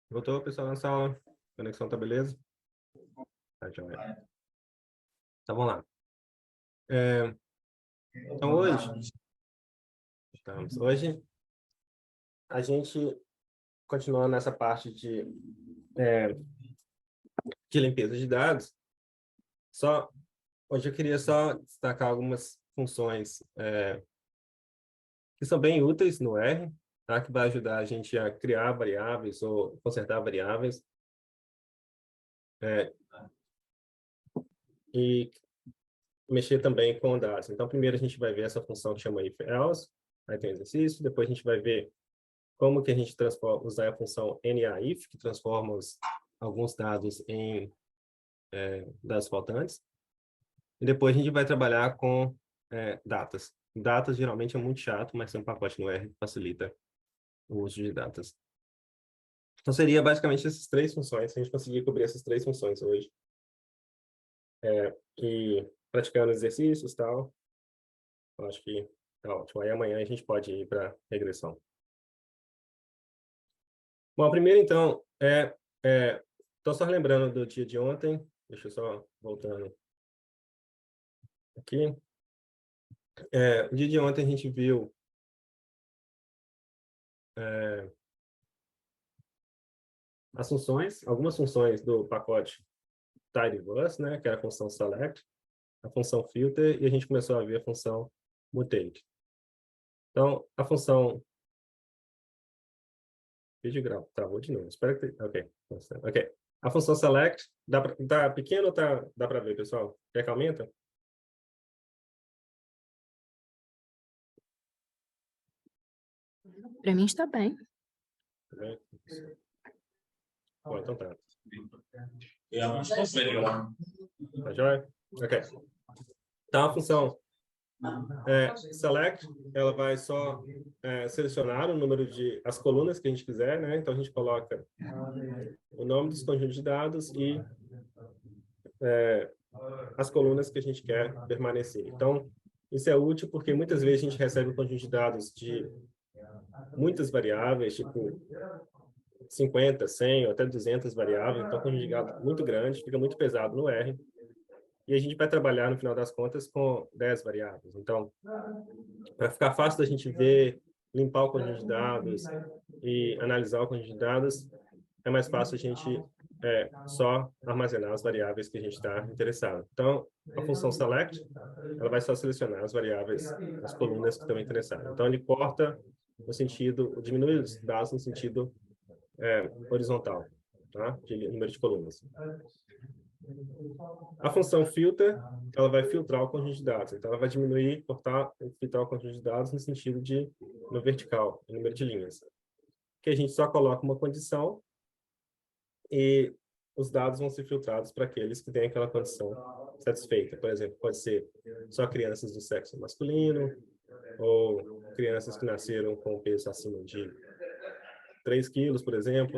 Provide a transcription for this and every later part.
Voltou, pessoal, na sala? A conexão tá beleza? Tá, joia. Então, vamos lá. Então, hoje a gente continua nessa parte de limpeza de dados. Hoje eu queria só destacar algumas funções que são bem úteis no R, tá? Que vai ajudar a gente a criar variáveis ou consertar variáveis. E mexer também com dados. Então, primeiro a gente vai ver essa função que chama if-else, aí tem exercício, depois a gente vai ver como que a gente usar a função NaIf, que transforma alguns dados em dados faltantes, e depois a gente vai trabalhar com datas. Datas geralmente é muito chato, mas tem um pacote no R que facilita o uso de datas. Então, seria basicamente essas três funções, se a gente conseguir cobrir essas três funções hoje. E praticando exercícios e tal, eu acho que tá ótimo. Aí amanhã a gente pode ir para regressão. Bom, primeiro, então, estou só lembrando do dia de ontem. Deixa eu só voltando aqui. No dia de ontem a gente viu as funções, algumas funções do pacote tidyverse, né, que era a função select, a função filter, e a gente começou a ver a função mutate. Então, a função vídeo grau travou de novo. Espero que ok. Ok. A função select tá pequeno ou dá para ver, pessoal? Quer que aumenta? Para mim está bem. Tá bem? Bom, então tá. Tá joia? Ok. Então, a função select, ela vai só selecionar o número as colunas que a gente quiser, né? Então, a gente coloca o nome dos conjuntos de dados e as colunas que a gente quer permanecer. Então, isso é útil porque muitas vezes a gente recebe um conjunto de dados de muitas variáveis, tipo 50, 100 ou até 200 variáveis, então, conjunto de dados muito grande, fica muito pesado no R. E a gente vai trabalhar, no final das contas, com 10 variáveis. Então, para ficar fácil da gente ver, limpar o conjunto de dados e analisar o conjunto de dados, é mais fácil a gente só armazenar as variáveis que a gente está interessado. Então, a função select, ela vai só selecionar as variáveis, as colunas que estão interessadas. Então, ele corta no sentido, diminui os dados no sentido horizontal, tá? De número de colunas. A função filter, ela vai filtrar o conjunto de dados. Então, ela vai diminuir, cortar, filtrar o conjunto de dados no sentido no vertical, no número de linhas. Que a gente só coloca uma condição e os dados vão ser filtrados para aqueles que têm aquela condição satisfeita. Por exemplo, pode ser só crianças do sexo masculino ou crianças que nasceram com peso acima de 3 quilos, por exemplo.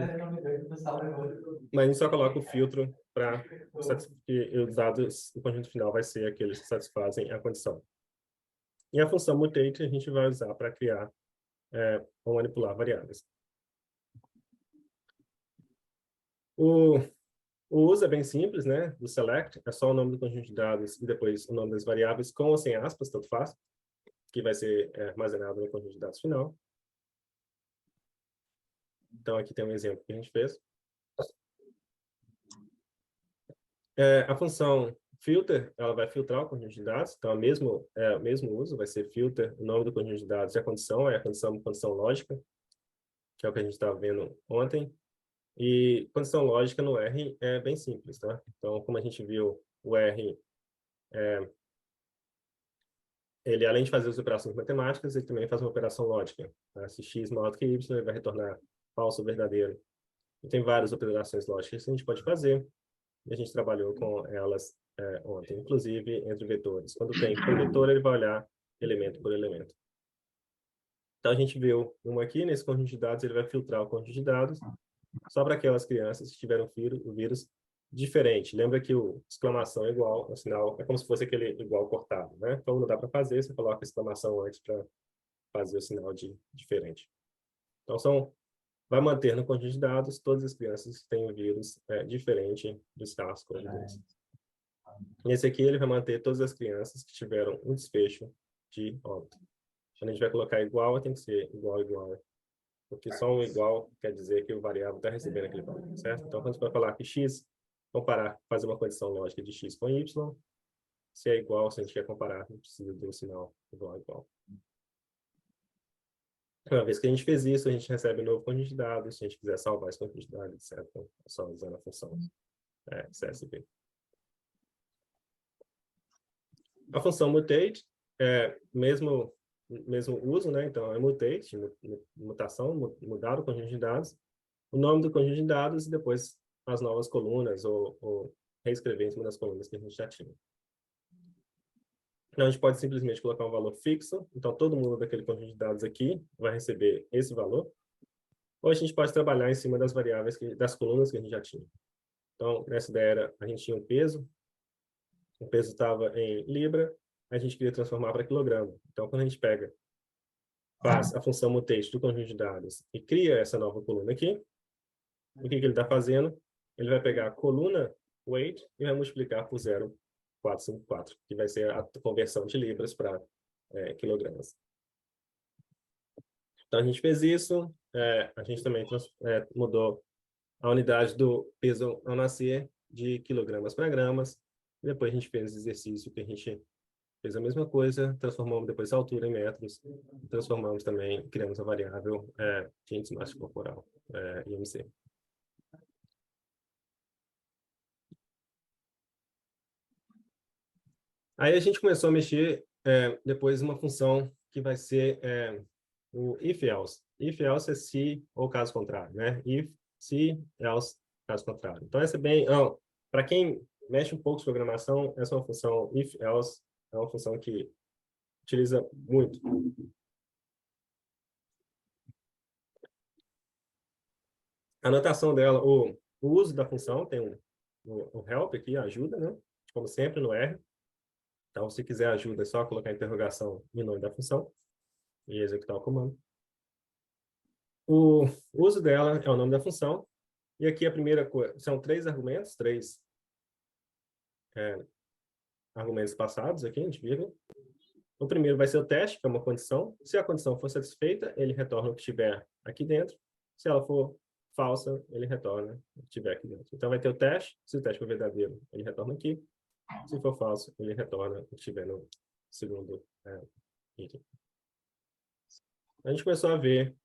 Mas a gente só coloca o filtro para os dados, o conjunto final vai ser aqueles que satisfazem a condição. E a função mutate a gente vai usar para criar ou manipular variáveis. O uso é bem simples, né? Do select é só o nome do conjunto de dados e depois o nome das variáveis com ou sem aspas, tanto faz, que vai ser armazenado no conjunto de dados final. Então, aqui tem um exemplo que a gente fez. A função filter, ela vai filtrar o conjunto de dados, então o mesmo uso, vai ser filter, o nome do conjunto de dados e a condição lógica, que é o que a gente estava vendo ontem. E condição lógica no R é bem simples, tá? Então, como a gente viu, o R, ele além de fazer as operações matemáticas, ele também faz uma operação lógica. Tá? Se x maior do que y, ele vai retornar falso ou verdadeiro. E tem várias operações lógicas que a gente pode fazer, e a gente trabalhou com elas ontem, inclusive entre vetores. Quando tem por vetor, ele vai olhar elemento por elemento. Então, a gente viu uma aqui, nesse conjunto de dados, ele vai filtrar o conjunto de dados só para aquelas crianças que tiveram o vírus diferente. Lembra que o exclamação é igual, o sinal é como se fosse aquele igual cortado, né? Então, não dá para fazer, você coloca a exclamação antes para fazer o sinal de diferente. Então, são vai manter no conjunto de dados todas as crianças que têm um vírus diferente do SARS-CoV-2. Nesse aqui, ele vai manter todas as crianças que tiveram um desfecho de óbito. Quando a gente vai colocar igual, tem que ser igual, igual. Porque só um igual quer dizer que o variável está recebendo aquele valor, certo? Então, quando você vai falar que x, comparar, fazer uma condição lógica de x com y, se é igual, se a gente quer comparar, não precisa do sinal igual, igual. Uma vez que a gente fez isso, a gente recebe um novo conjunto de dados. Se a gente quiser salvar esse conjunto de dados, etc., é só usando a função CSV. A função mutate mesmo uso, né? Então, é mutate, mutação, mudar o conjunto de dados, o nome do conjunto de dados e depois as novas colunas ou reescrever em cima das colunas que a gente já tinha. Então, a gente pode simplesmente colocar um valor fixo. Então, todo mundo daquele conjunto de dados aqui vai receber esse valor. Ou a gente pode trabalhar em cima das variáveis, das colunas que a gente já tinha. Então, nessa ideia, a gente tinha um peso. O peso estava em libra. A gente queria transformar para quilograma. Então, quando a gente faz a função mutate do conjunto de dados e cria essa nova coluna aqui, o que ele está fazendo? Ele vai pegar a coluna weight e vai multiplicar por 0,454, que vai ser a conversão de libras para quilogramas. Então, a gente fez isso. A gente também mudou a unidade do peso ao nascer de quilogramas para gramas. E depois a gente fez o exercício que a gente fez a mesma coisa, transformamos depois a altura em metros, transformamos também, criamos a variável de índice massa corporal, IMC. Aí a gente começou a mexer depois uma função que vai ser o if-else. If-else é se ou caso contrário, né? If, se, else, caso contrário. Então, essa é bem... para quem mexe um pouco com programação, essa é uma função if-else, é uma função que utiliza muito. A anotação dela, o uso da função, tem o help aqui, ajuda, né? Como sempre, no R. Então, se quiser ajuda, é só colocar a interrogação no nome da função e executar o comando. O uso dela é o nome da função. E aqui a primeira coisa, são três argumentos passados aqui, a gente viu. O primeiro vai ser o teste, que é uma condição. Se a condição for satisfeita, ele retorna o que estiver aqui dentro. Se ela for falsa, ele retorna o que estiver aqui dentro. Então vai ter o teste. Se o teste for verdadeiro, ele retorna aqui. Se for falso, ele retorna o que estiver no segundo item. A gente começou a ver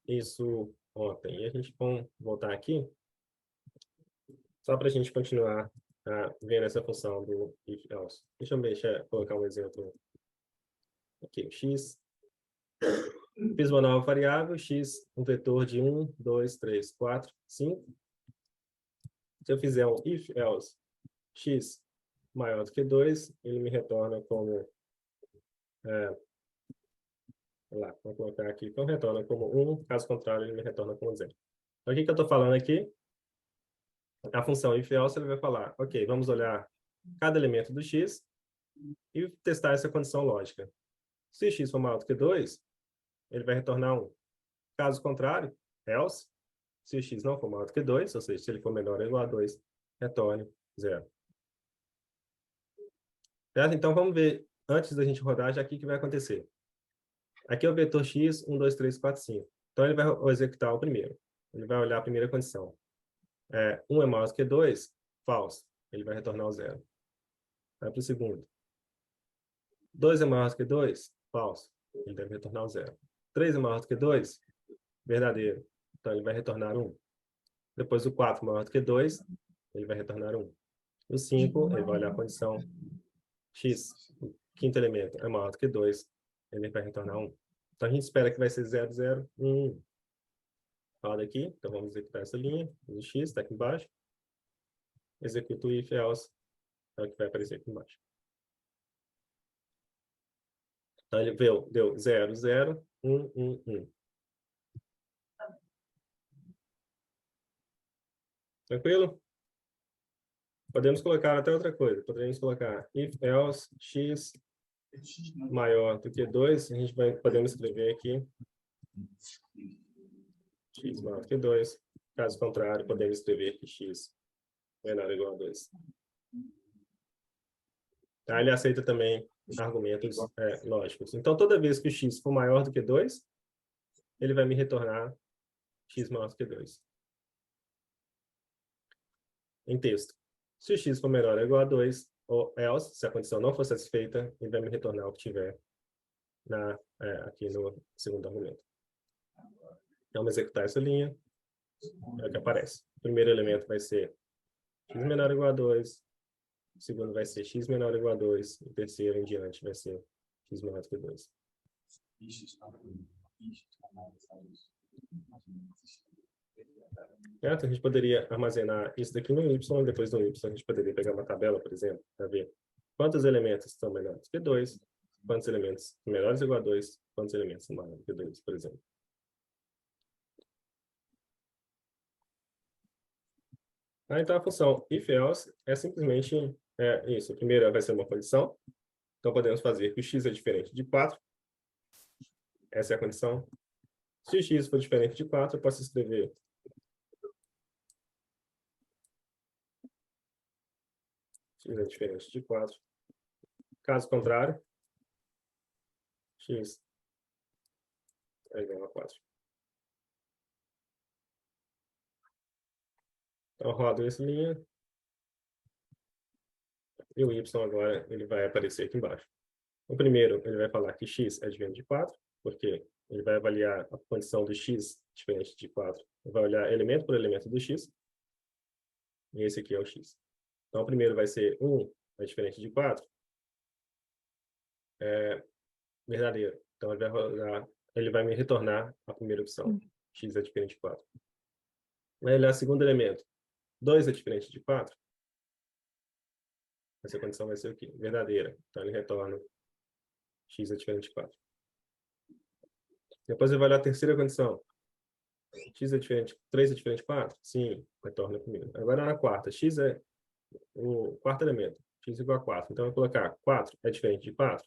isso ontem. E a gente vai voltar aqui só para a gente continuar vendo essa função do if-else. Deixa eu colocar um exemplo aqui. O x. Fiz uma nova variável, x, um vetor de 1, 2, 3, 4, 5. Se eu fizer um if-else x maior do que 2, ele me retorna como... vou colocar aqui, então retorna como 1, caso contrário, ele me retorna como 0. Então, o que eu estou falando aqui? A função if-else, ele vai falar, ok, vamos olhar cada elemento do x e testar essa condição lógica. Se x for maior do que 2, ele vai retornar 1. Caso contrário, else, se o x não for maior do que 2, ou seja, se ele for menor ou igual a 2, retorne 0. Certo? Então, vamos ver, antes da gente rodar, já o que vai acontecer. Aqui é o vetor x, 1, 2, 3, 4, 5. Então, ele vai executar o primeiro. Ele vai olhar a primeira condição. 1 é maior do que 2, falso. Ele vai retornar o 0. Vai para o segundo. 2 é maior do que 2, falso. Ele deve retornar o 0. 3 é maior do que 2, verdadeiro. Então, ele vai retornar 1. Depois, o 4 maior do que 2, ele vai retornar 1. O 5, ele vai olhar a condição x, o quinto elemento, é maior do que 2, ele vai retornar 1. Então, a gente espera que vai ser 0, 0, 1. Roda aqui, então vamos executar essa linha. O x está aqui embaixo. Executa o if else, é o que vai aparecer aqui embaixo. Então, ele deu 0, 0, 1, 1, 1. Tranquilo? Podemos colocar até outra coisa. Podemos colocar if else x maior do que 2. A gente podemos escrever aqui x maior do que 2. Caso contrário, podemos escrever que x menor ou igual a 2. Tá? Ele aceita também argumentos lógicos. Então, toda vez que o x for maior do que 2, ele vai me retornar x maior do que 2. Em texto. Se o x for menor ou igual a 2, ou else, se a condição não for satisfeita, ele vai me retornar o que tiver aqui no segundo argumento. Vamos executar essa linha. É o que aparece. O primeiro elemento vai ser x menor ou igual a 2. O segundo vai ser x menor ou igual a 2. O terceiro em diante vai ser x menor do que 2. Certo? A gente poderia armazenar isso daqui no y, e depois no y a gente poderia pegar uma tabela, por exemplo, para ver quantos elementos são menores que 2, quantos elementos são menores ou igual a 2, quantos elementos são maiores que 2, por exemplo. Então, a função if-else é simplesmente isso. A primeira vai ser uma condição. Então, podemos fazer que o x é diferente de 4. Essa é a condição. Se o x for diferente de 4, eu posso escrever x é diferente de 4. Caso contrário, x é igual a 4. Então, rodo essa linha. E o y agora ele vai aparecer aqui embaixo. O primeiro, ele vai falar que x é diferente de 4, porque ele vai avaliar a condição do x diferente de 4. Ele vai olhar elemento por elemento do x. E esse aqui é o x. Então, o primeiro vai ser 1 é diferente de 4. É verdadeiro. Então, ele vai me retornar a primeira opção. X é diferente de 4. Vai olhar o segundo elemento. 2 é diferente de 4. Essa condição vai ser o quê? Verdadeira. Então, ele retorna x é diferente de 4. Depois ele vai olhar a terceira condição. X é diferente, 3 é diferente de 4? Sim, retorna a primeira. Agora na quarta, x é o quarto elemento. X igual a 4. Então eu vou colocar 4 é diferente de 4?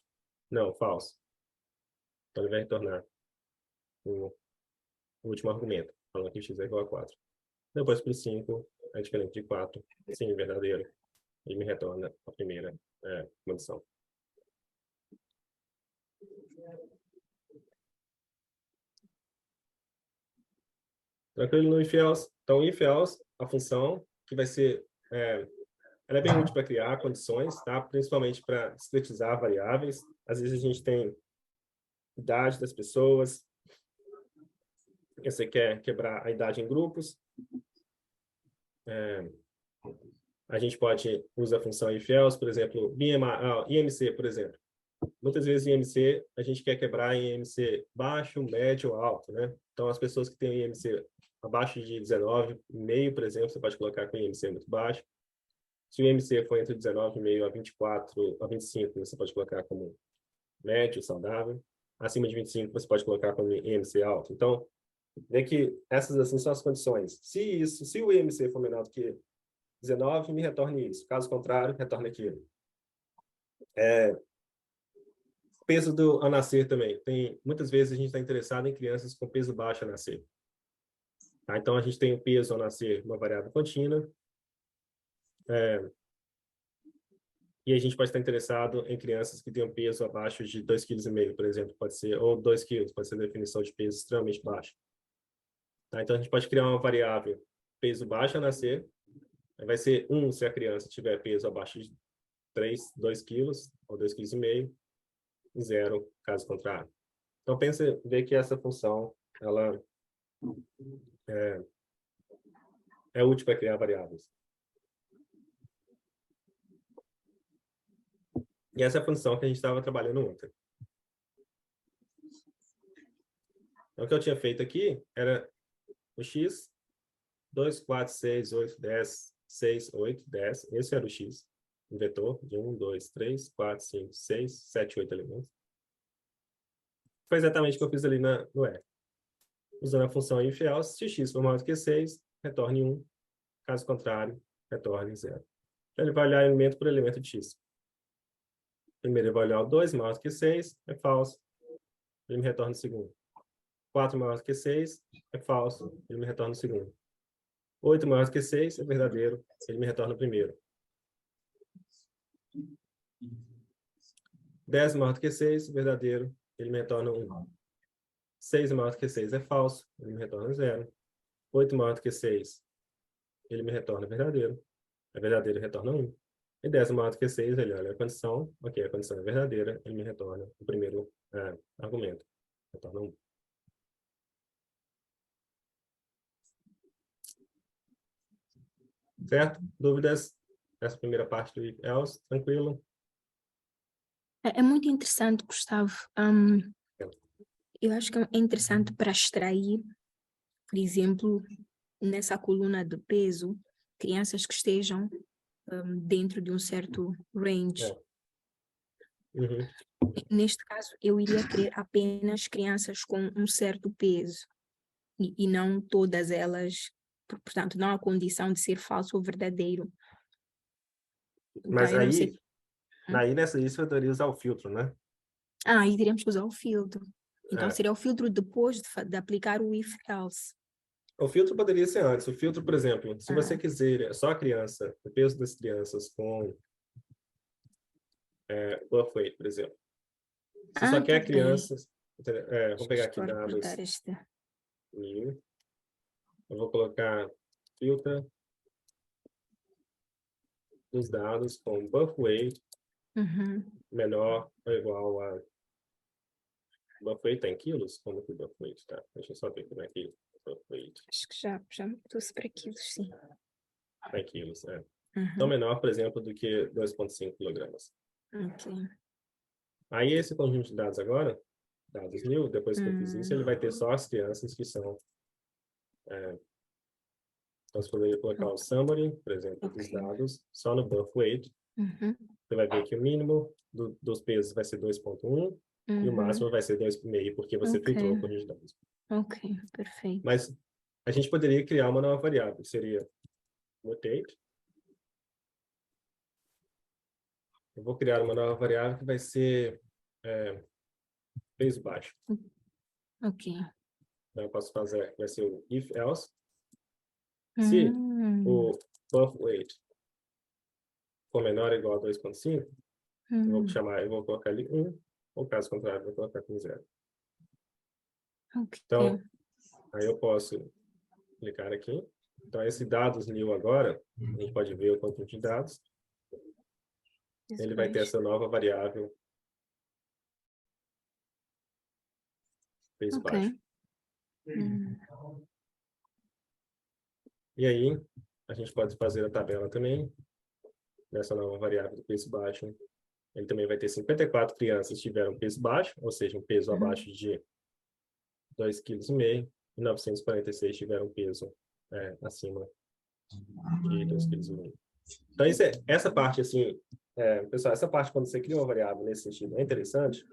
Não, falso. Então ele vai retornar o último argumento, falando que x é igual a 4. Depois para o 5 é diferente de 4. Sim, verdadeiro. E me retorna a primeira condição. Tranquilo no if-else? Então, if-else, a função que vai ser... ela é bem útil para criar condições, tá? Principalmente para discretizar variáveis. Às vezes a gente tem idade das pessoas, você quer quebrar a idade em grupos. A gente pode usar a função if-else, por exemplo, IMC, por exemplo. Muitas vezes em IMC a gente quer quebrar em IMC baixo, médio, alto, né? Então as pessoas que têm IMC abaixo de 19,5, por exemplo, você pode colocar com IMC muito baixo. Se o IMC for entre 19,5 a 24, a 25, você pode colocar como médio, saudável. Acima de 25, você pode colocar como IMC alto. Então, vê que essas assim são as condições. Se o IMC for menor do que 19, me retorne isso. Caso contrário, retorne aquilo. Peso a nascer também. Muitas vezes a gente está interessado em crianças com peso baixo a nascer. Tá? Então, a gente tem o peso ao nascer, uma variável contínua. E a gente pode estar interessado em crianças que têm um peso abaixo de 2,5 kg, por exemplo, pode ser, ou 2 kg, pode ser a definição de peso extremamente baixo. Tá? Então, a gente pode criar uma variável peso baixo a nascer, vai ser 1 se a criança tiver peso abaixo de 2 kg, ou 2,5 kg, e 0 caso contrário. Então, vê que essa função, ela é útil para criar variáveis. E essa é a função que a gente estava trabalhando ontem. Então, o que eu tinha feito aqui era o x, 2, 4, 6, 8, 10, 6, 8, 10. Esse era o x, um vetor de 1, 2, 3, 4, 5, 6, 7, 8 elementos. Foi exatamente o que eu fiz ali no R. Usando a função if-else, se o x for maior do que 6, retorne 1. Caso contrário, retorne 0. Então, ele vai olhar elemento por elemento de x. Primeiro, ele vai olhar o 2 maior do que 6, é falso. Ele me retorna o segundo. 4 maior do que 6 é falso, ele me retorna o segundo. 8 maior do que 6 é verdadeiro, ele me retorna o primeiro. 10 maior do que 6, verdadeiro, ele me retorna 1. 6 maior do que 6 é falso, ele me retorna 0. 8 maior do que 6, ele me retorna verdadeiro. É verdadeiro, ele retorna 1. E 10 maior do que 6, ele olha a condição, ok, a condição é verdadeira, ele me retorna o primeiro argumento. Retorna 1. Certo? Dúvidas? Essa primeira parte do if else, tranquilo? É muito interessante, Gustavo. Eu acho que é interessante para extrair, por exemplo, nessa coluna de peso, crianças que estejam dentro de um certo range. Uhum. Neste caso, eu iria querer apenas crianças com um certo peso e não todas elas, portanto, não a condição de ser falso ou verdadeiro. Então, Mas eu não sei. aí nessa lista eu poderia usar o filtro, né? Aí teríamos que usar o filtro. Então, É. seria o filtro depois de aplicar o if else. O filtro poderia ser antes. O filtro, por exemplo, se você quiser só a criança, o peso das crianças com birth weight, por exemplo. Você só Tá quer bem. crianças. Vou pegar aqui Estou a reportar dados. este. Eu vou colocar filtro dos dados com birth weight menor ou igual a. Birth weight está em quilos? Como que o birth weight está? Deixa eu só ver como é que birth weight Acho que já trouxe para quilos, sim. está em quilos. Então, menor, por exemplo, do que 2,5 quilogramas. Ok. Aí, esse conjunto de dados agora, dados new, depois que eu fiz isso, ele vai ter só as crianças que são. Então, você poderia colocar o summary, por exemplo, dos dados, só no birth weight. Você vai ver que o mínimo dos pesos vai ser 2,1 e o máximo vai ser 2,5, porque você filtrou o conjunto de dados. Ok, perfeito. Mas a gente poderia criar uma nova variável, que seria mutate. Eu vou criar uma nova variável que vai ser peso baixo. Ok. Então, eu posso fazer, vai ser o if else. Se o birth weight for menor ou igual a 2,5, eu vou colocar ali 1, ou caso contrário, eu vou colocar com 0. Ok. Então, aí eu posso clicar aqui. Então, esse dados new agora, a gente pode ver o conjunto de dados. Ele vai ter essa nova variável peso baixo. E aí, a gente pode fazer a tabela também, nessa nova variável do peso baixo. Ele também vai ter 54 crianças que tiveram peso baixo, ou seja, um peso abaixo de 2,5 kg, e 946 tiveram peso acima de 2,5 kg. Então, essa parte, assim, pessoal, essa parte, quando você cria uma variável nesse sentido, é interessante,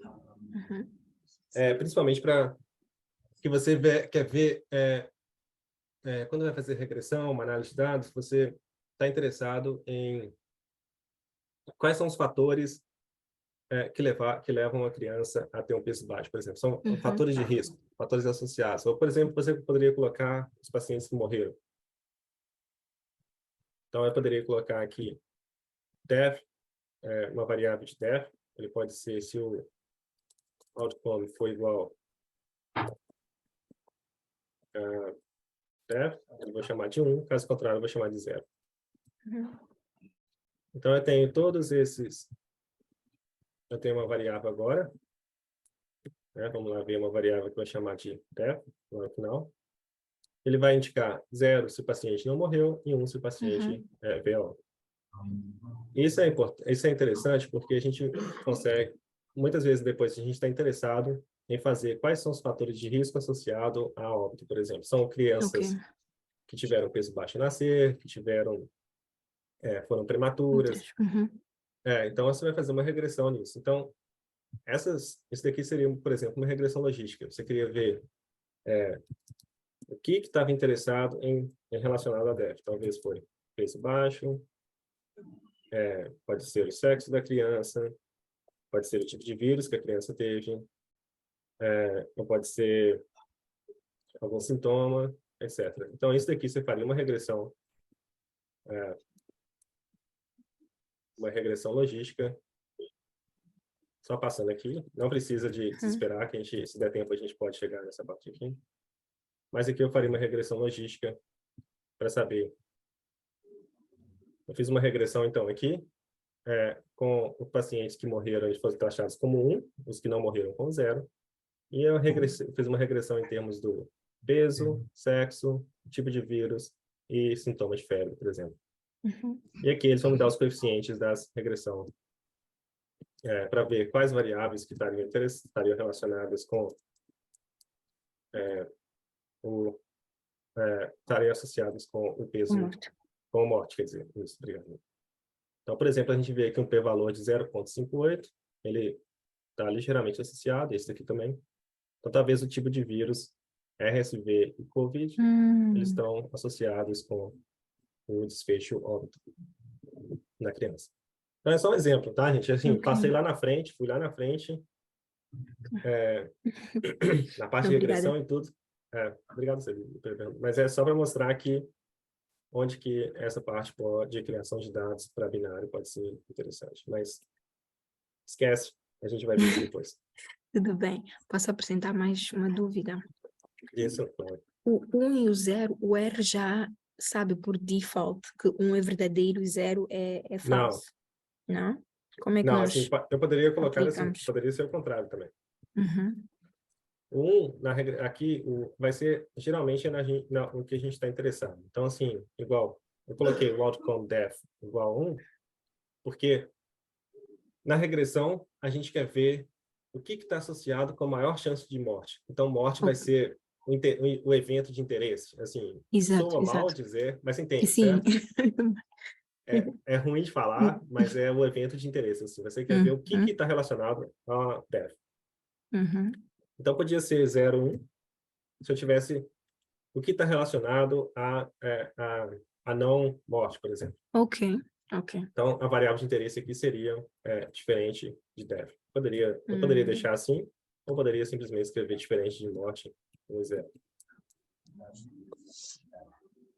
principalmente para que você quer ver, quando vai fazer regressão, uma análise de dados, você está interessado em quais são os fatores que levam a criança a ter um peso baixo, por exemplo. São fatores de risco, fatores associados. Ou, por exemplo, você poderia colocar os pacientes que morreram. Então, eu poderia colocar aqui death, uma variável de death. Ele pode ser se o outcome for igual a death, eu vou chamar de 1, caso contrário, eu vou chamar de 0. Então, eu tenho todos esses. Eu tenho uma variável agora. Vamos lá ver uma variável que eu vou chamar de death, lá no final. Ele vai indicar 0 se o paciente não morreu e 1 se o paciente veio a óbito. Isso é interessante porque a gente consegue, muitas vezes depois, a gente está interessado em fazer quais são os fatores de risco associado a óbito, por exemplo. São crianças que tiveram peso baixo ao nascer, que foram prematuras. Então, você vai fazer uma regressão nisso. Então, isso daqui seria, por exemplo, uma regressão logística. Você queria ver o que estava interessado em relacionado a DEF. Talvez foi peso baixo, pode ser o sexo da criança, pode ser o tipo de vírus que a criança teve, ou pode ser algum sintoma, etc. Então, isso daqui você faria uma regressão logística, só passando aqui. Não precisa de desesperar, que a gente, se der tempo, a gente pode chegar nessa parte aqui. Mas aqui eu faria uma regressão logística para saber. Eu fiz uma regressão, então, aqui, com os pacientes que morreram, eles foram taxados como 1, os que não morreram com 0. E eu fiz uma regressão em termos do peso, sexo, tipo de vírus e sintomas de febre, por exemplo. E aqui eles vão me dar os coeficientes das regressão para ver quais variáveis que estariam relacionadas com estariam associadas com o peso, com a morte, quer dizer, isso, obrigado. Então, por exemplo, a gente vê aqui um p-valor de 0,58, ele está ligeiramente associado, esse aqui também. Então, talvez o tipo de vírus, RSV e COVID, eles estão associados com o desfecho óbito na criança. Então, é só um exemplo, tá, gente? Assim, passei lá na frente, fui lá na frente, na parte de regressão e tudo. Obrigado, Celina, mas é só para mostrar que onde que essa parte de criação de dados para binário pode ser interessante. Mas esquece, a gente vai ver isso depois. Tudo bem. Posso apresentar mais uma dúvida? Isso, claro. O 1 e o 0, o R já sabe por default que 1 é verdadeiro e 0 é falso. Não? Como é que não, nós assim, eu poderia colocar aplicamos? assim, poderia ser o contrário também. Uhum. Aqui, vai ser, geralmente, o que a gente está interessado. Então, assim, igual, eu coloquei o outcome def igual a 1, porque na regressão, a gente quer ver o que está associado com a maior chance de morte. Então, morte vai ser o evento de interesse. Assim, soa mal dizer, mas você entende, Sim. certo? É ruim de falar, mas é o evento de interesse. Assim, você quer ver o que está relacionado a def. Então, podia ser 0, 1, se eu tivesse o que está relacionado a não morte, por exemplo. Ok. Então, a variável de interesse aqui seria diferente de def. Eu poderia deixar assim, ou poderia simplesmente escrever diferente de morte, um 0.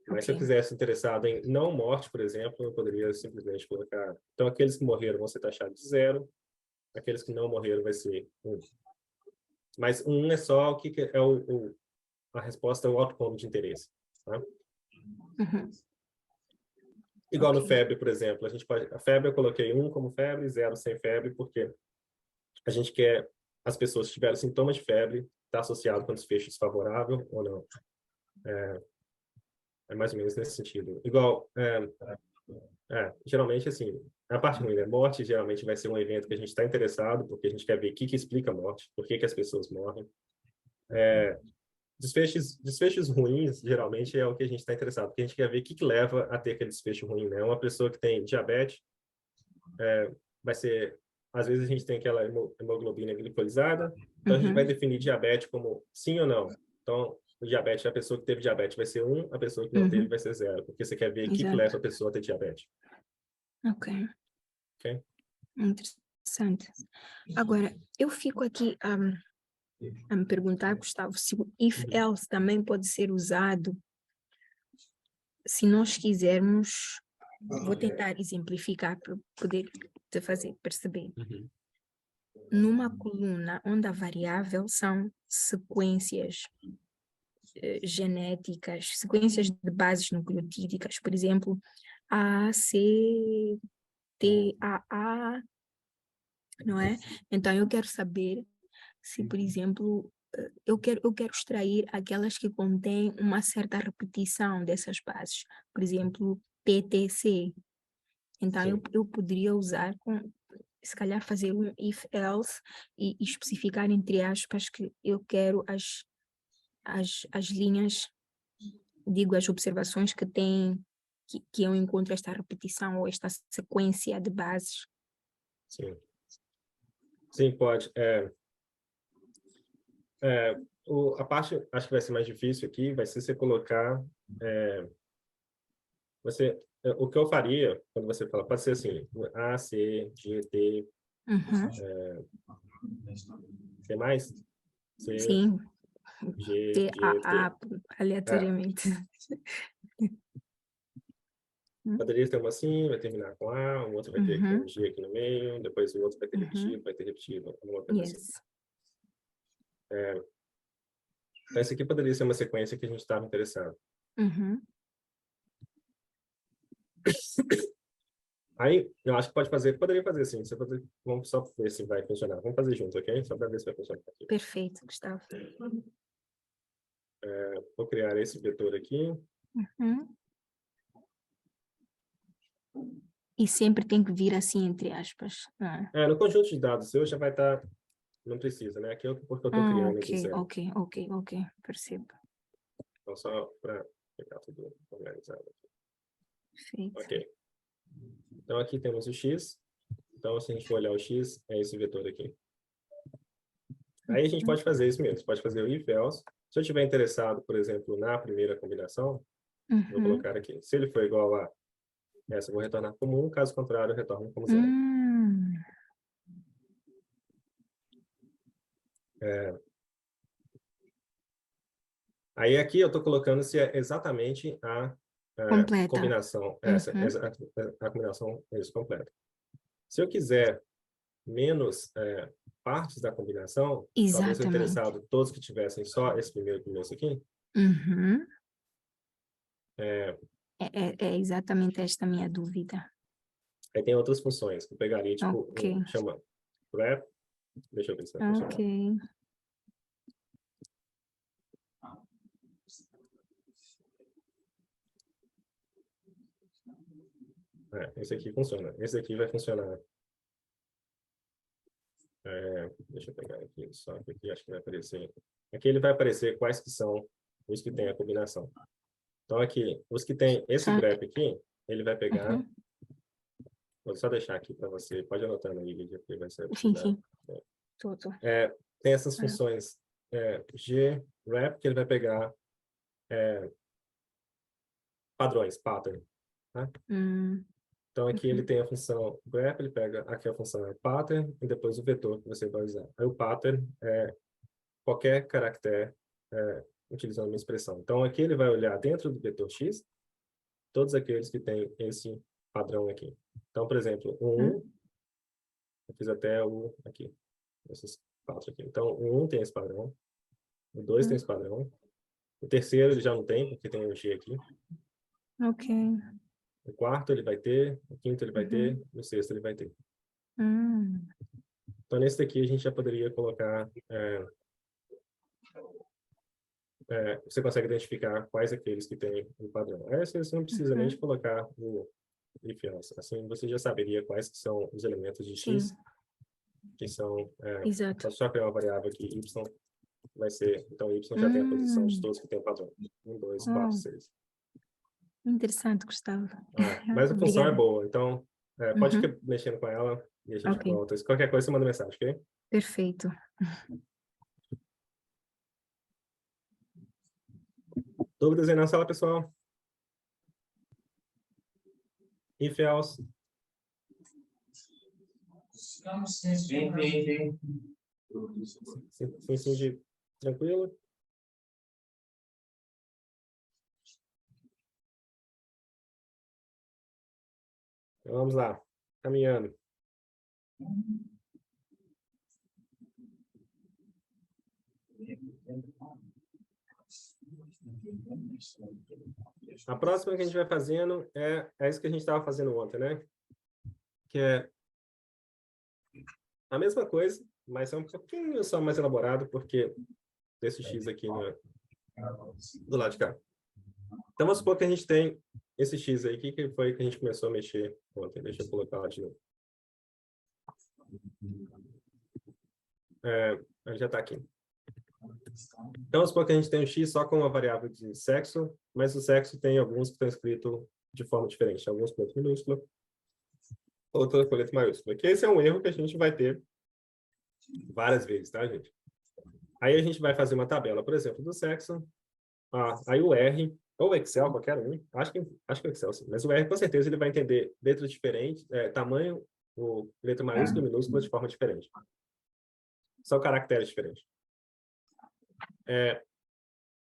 Mas se eu quisesse interessado em não morte, por exemplo, eu poderia simplesmente colocar... Então, aqueles que morreram vão ser taxados de 0, aqueles que não morreram vai ser 1. Mas 1 é só o que é a resposta ao outcome de interesse. Tá? Igual no febre, por exemplo. A febre eu coloquei 1 como febre, 0 sem febre, porque a gente quer as pessoas que tiveram sintomas de febre, está associado com desfecho desfavorável ou não. É mais ou menos nesse sentido. Igual, geralmente, assim, a parte ruim da morte, geralmente vai ser um evento que a gente está interessado, porque a gente quer ver o que explica a morte, por que as pessoas morrem. Desfechos ruins, geralmente, é o que a gente está interessado, porque a gente quer ver o que leva a ter aquele desfecho ruim, né? Uma pessoa que tem diabetes, vai ser... Às vezes a gente tem aquela hemoglobina glicolizada, então a gente vai definir diabetes como sim ou não. Então, o diabetes, a pessoa que teve diabetes vai ser 1, a pessoa que não teve vai ser 0, porque você quer ver o que leva a pessoa a ter diabetes. Ok. Interessante. Agora, eu fico aqui a me perguntar, Gustavo, se o if-else também pode ser usado se nós quisermos... Vou tentar exemplificar para poder te fazer perceber. Numa coluna onde a variável são sequências genéticas, sequências de bases nucleotídicas, por exemplo, A, C, T, A, não é? Então, eu quero saber se, por exemplo, eu quero extrair aquelas que contêm uma certa repetição dessas bases. Por exemplo, TTC. Então, eu poderia usar, se calhar, fazer um if-else e especificar, entre aspas, que eu quero as linhas, digo, as observações que têm, que eu encontro esta repetição ou esta sequência de bases. Sim. Sim, pode. A parte, acho que vai ser mais difícil aqui, vai ser você colocar... o que eu faria, quando você fala, pode ser assim, A, C, G, T, tem mais? C, Sim. G, T, G, A, T. aleatoriamente. Poderia ter uma assim, vai terminar com A, o outro vai ter aqui um G aqui no meio, depois o outro vai ter repetido, vai ter repetido, alguma coisa assim. Yes. Então, esse aqui poderia ser uma sequência que a gente estava interessado. Aí, eu acho que poderia fazer assim. Vamos só ver se vai funcionar. Vamos fazer junto, ok? Só para ver se vai funcionar aqui. Perfeito, Gustavo. Vou criar esse vetor aqui. E sempre tem que vir assim, entre aspas. No conjunto de dados seu já vai estar... Não precisa, né? Aqui é porque eu estou criando do zero. Ok. Percebo. Então, só para ficar tudo organizado aqui. Perfeito. Ok. Então, aqui temos o x. Então, se a gente for olhar o x, é esse vetor aqui. Aí a gente pode fazer isso mesmo. Pode fazer o if else. Se eu estiver interessado, por exemplo, na primeira combinação, vou colocar aqui. Se ele for igual a essa, eu vou retornar como 1. Caso contrário, eu retorno como 0. Aí aqui eu estou colocando se é exatamente a combinação. A combinação é isso completa. Se eu quiser menos partes da combinação, talvez eu interessado todos que tivessem só esse primeiro começo aqui. É exatamente esta minha dúvida. Aí tem outras funções que eu pegaria, tipo, chama wrap. Deixa eu ver se vai funcionar. Esse aqui funciona. Esse aqui vai funcionar. Deixa eu pegar aqui, só que aqui acho que vai aparecer. Aqui ele vai aparecer quais que são os que têm a combinação. Então aqui, os que têm esse grep aqui, ele vai pegar... Vou só deixar aqui para você. Pode anotar no vídeo, porque vai ser... Sim. Tem essas funções grep, que ele vai pegar padrões, pattern. Tá? Então, aqui ele tem a função grep, ele pega aqui a função pattern e depois o vetor que você vai usar. Aí o pattern é qualquer caractere utilizando uma expressão. Então, aqui ele vai olhar dentro do vetor x todos aqueles que têm esse padrão aqui. Então, por exemplo, o 1, eu fiz até o aqui, esses 4 aqui. Então, o 1 tem esse padrão, o 2 tem esse padrão, o terceiro ele já não tem, porque tem o g aqui. O quarto ele vai ter, o quinto ele vai ter, e o sexto ele vai ter. Então, nesse daqui a gente já poderia colocar... você consegue identificar quais aqueles que têm o padrão. Aí você não precisa nem de colocar o if else. Assim, você já saberia quais que são os elementos de x, que são... só criar uma variável aqui, y vai ser... Então, y já tem a posição de todos que têm o padrão. 1, 2, 4, 6. Interessante, Gustavo. Mas a função é boa, então pode ficar mexendo com ela e a gente volta. Se qualquer coisa, você manda mensagem, ok? Perfeito. Dúvidas aí na sala, pessoal? If else? Sim, tranquilo? Então, vamos lá, caminhando. A próxima que a gente vai fazendo é isso que a gente estava fazendo ontem, né? Que é a mesma coisa, mas é um pouquinho só mais elaborado, porque desse X aqui do lado de cá. Então, vamos supor que a gente tem esse X aí, que foi que a gente começou a mexer ontem. Deixa eu colocar lá de novo. Ele já está aqui. Então, vamos supor que a gente tem um X só com uma variável de sexo, mas o sexo tem alguns que estão escritos de forma diferente. Alguns com letra minúscula, outros com letra maiúscula. Que esse é um erro que a gente vai ter várias vezes, tá, gente? Aí a gente vai fazer uma tabela, por exemplo, do sexo. Aí o R, ou o Excel, qualquer um, acho que o Excel sim, mas o R com certeza ele vai entender letras diferentes, tamanho, letra maiúscula e minúscula de forma diferente. São caracteres diferentes.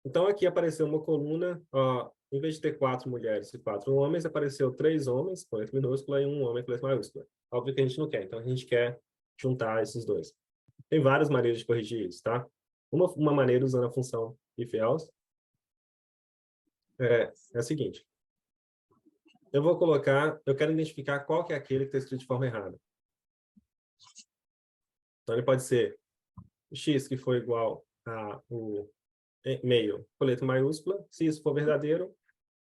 Então, aqui apareceu uma coluna, ó, em vez de ter 4 mulheres e 4 homens, apareceu 3 homens com letra minúscula e um homem com letra maiúscula. Óbvio que a gente não quer, então a gente quer juntar esses dois. Tem várias maneiras de corrigir isso, tá? Uma maneira usando a função if-else é a seguinte. Eu vou colocar, eu quero identificar qual que é aquele que está escrito de forma errada. Então, ele pode ser x que foi igual a o meio com letra maiúscula. Se isso for verdadeiro,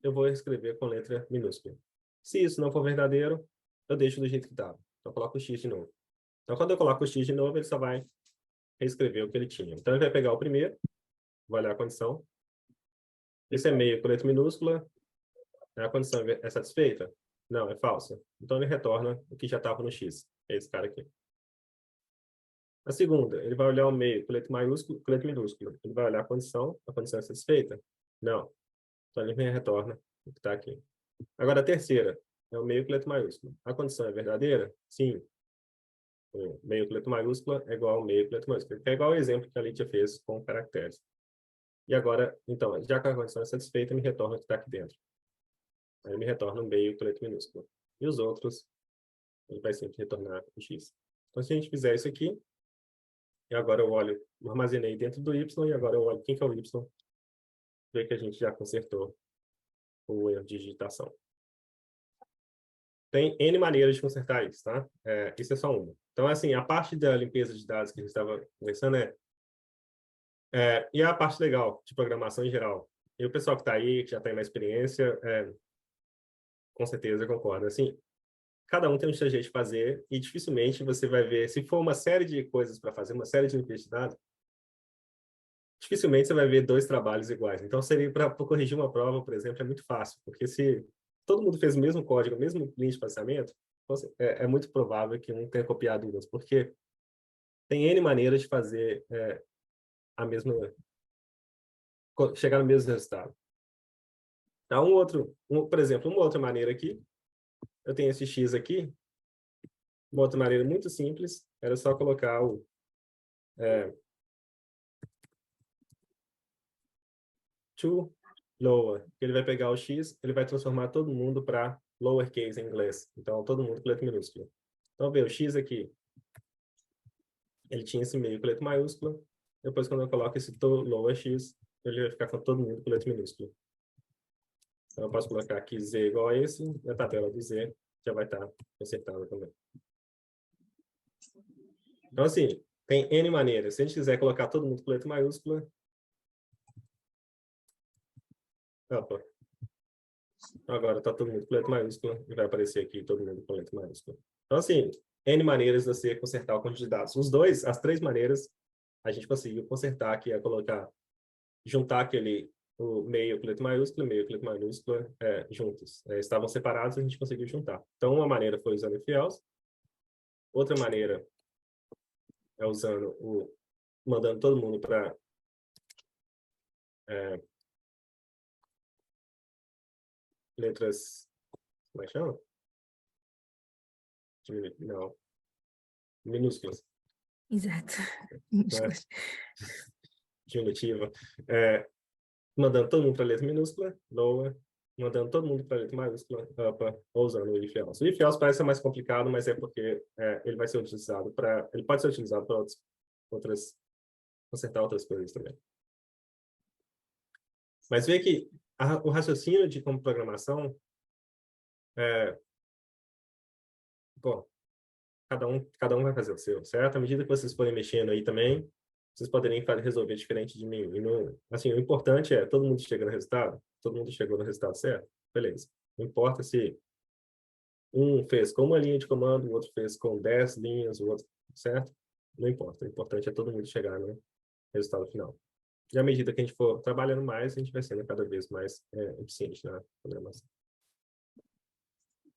eu vou escrever com letra minúscula. Se isso não for verdadeiro, eu deixo do jeito que estava. Então, eu coloco o x de novo. Então, quando eu coloco o x de novo, ele só vai reescrever o que ele tinha. Então, ele vai pegar o primeiro, vai olhar a condição. Esse é meio com letra minúscula. A condição é satisfeita? Não, é falsa. Então, ele retorna o que já estava no x. É esse cara aqui. A segunda, ele vai olhar o meio com letra maiúscula, com letra minúscula. Ele vai olhar a condição é satisfeita? Não. Então, ele retorna o que está aqui. Agora, a terceira é o meio com letra maiúscula. A condição é verdadeira? Sim. O meio com letra maiúscula é igual ao meio com letra maiúscula. Que é igual ao exemplo que a Lídia fez com caracteres. E agora, então, já que a condição é satisfeita, me retorna o que está aqui dentro. Aí me retorna um meio com letra minúscula. E os outros, ele vai sempre retornar o x. Então, se a gente fizer isso aqui, e agora eu olho, armazenei dentro do y, e agora eu olho quem que é o y, ver que a gente já consertou o erro de digitação. Tem N maneiras de consertar isso, tá? Isso é só uma. Então, assim, a parte da limpeza de dados que a gente estava conversando e a parte legal de programação em geral. E o pessoal que está aí, que já tem mais experiência, com certeza concorda. Assim, cada um tem um seu jeito de fazer e dificilmente você vai ver, se for uma série de coisas para fazer, uma série de limpeza de dados, dificilmente você vai ver 2 trabalhos iguais. Então, seria para corrigir uma prova, por exemplo, é muito fácil, porque se todo mundo fez o mesmo código, o mesmo linha de passamento, é muito provável que um tenha copiado o outro, porque tem N maneiras de fazer a mesma, chegar no mesmo resultado. Então, por exemplo, uma outra maneira aqui, eu tenho esse x aqui, uma outra maneira muito simples, era só colocar o to lower. Ele vai pegar o x, ele vai transformar todo mundo para lowercase em inglês. Então, todo mundo com letra minúscula. Então, vê, o x aqui, ele tinha esse meio com letra maiúscula. Depois, quando eu coloco esse to lower x, ele vai ficar com todo mundo com letra minúscula. Então, eu posso colocar aqui z igual a esse, e a tabela do z já vai estar consertada também. Então, assim, tem N maneiras. Se a gente quiser colocar todo mundo com letra maiúscula... Opa. Agora está todo mundo com letra maiúscula e vai aparecer aqui todo mundo com letra maiúscula. Então, assim, N maneiras de você consertar o conjunto de dados. As 3 maneiras, a gente conseguiu consertar, que é colocar, juntar o meio com letra maiúscula e o meio com letra minúscula juntos. Estavam separados, a gente conseguiu juntar. Então, uma maneira foi usando if-else, outra maneira é mandando todo mundo para letras, como é que chama? Não, minúsculas. Exato. Diminutiva. Mandando todo mundo para a letra minúscula, lower, mandando todo mundo para a letra maiúscula, upper, ou usando o if-else. O if-else parece ser mais complicado, mas é porque ele vai ser utilizado ele pode ser utilizado para consertar outras coisas também. Mas vê que o raciocínio de como programação bom, cada um vai fazer o seu, certo? À medida que vocês forem mexendo aí também, vocês poderem resolver diferente de mim. E não, assim, o importante é todo mundo chega no resultado, todo mundo chegou no resultado certo, beleza. Não importa se um fez com uma linha de comando, o outro fez com 10 linhas, o outro, certo? Não importa. O importante é todo mundo chegar no resultado final. E à medida que a gente for trabalhando mais, a gente vai sendo cada vez mais eficiente na programação.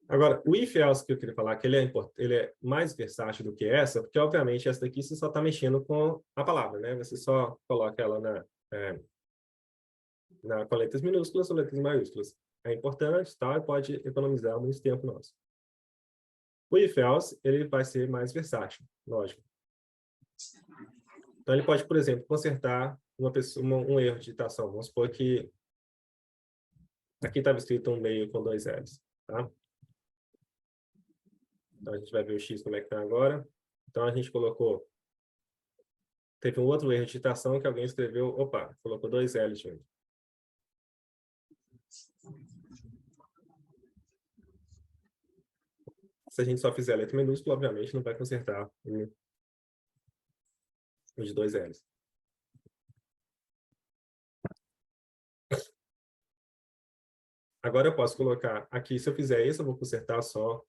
Agora, o if-else que eu queria falar, que ele é mais versátil do que essa, porque, obviamente, essa daqui você só está mexendo com a palavra, né? Você só coloca ela com letras minúsculas ou letras maiúsculas. É importante, tal, e pode economizar muito tempo nosso. O if-else, ele vai ser mais versátil, lógico. Então, ele pode, por exemplo, consertar um erro de digitação. Vamos supor que aqui estava escrito um meio com 2 L's. Tá? Então, a gente vai ver o X como é que está agora. Então, a gente colocou... Teve um outro erro de digitação que alguém escreveu... Opa, colocou 2 L's junto. Se a gente só fizer a letra minúscula, obviamente, não vai consertar o de 2 L's. Agora eu posso colocar aqui, se eu fizer isso, eu vou consertar só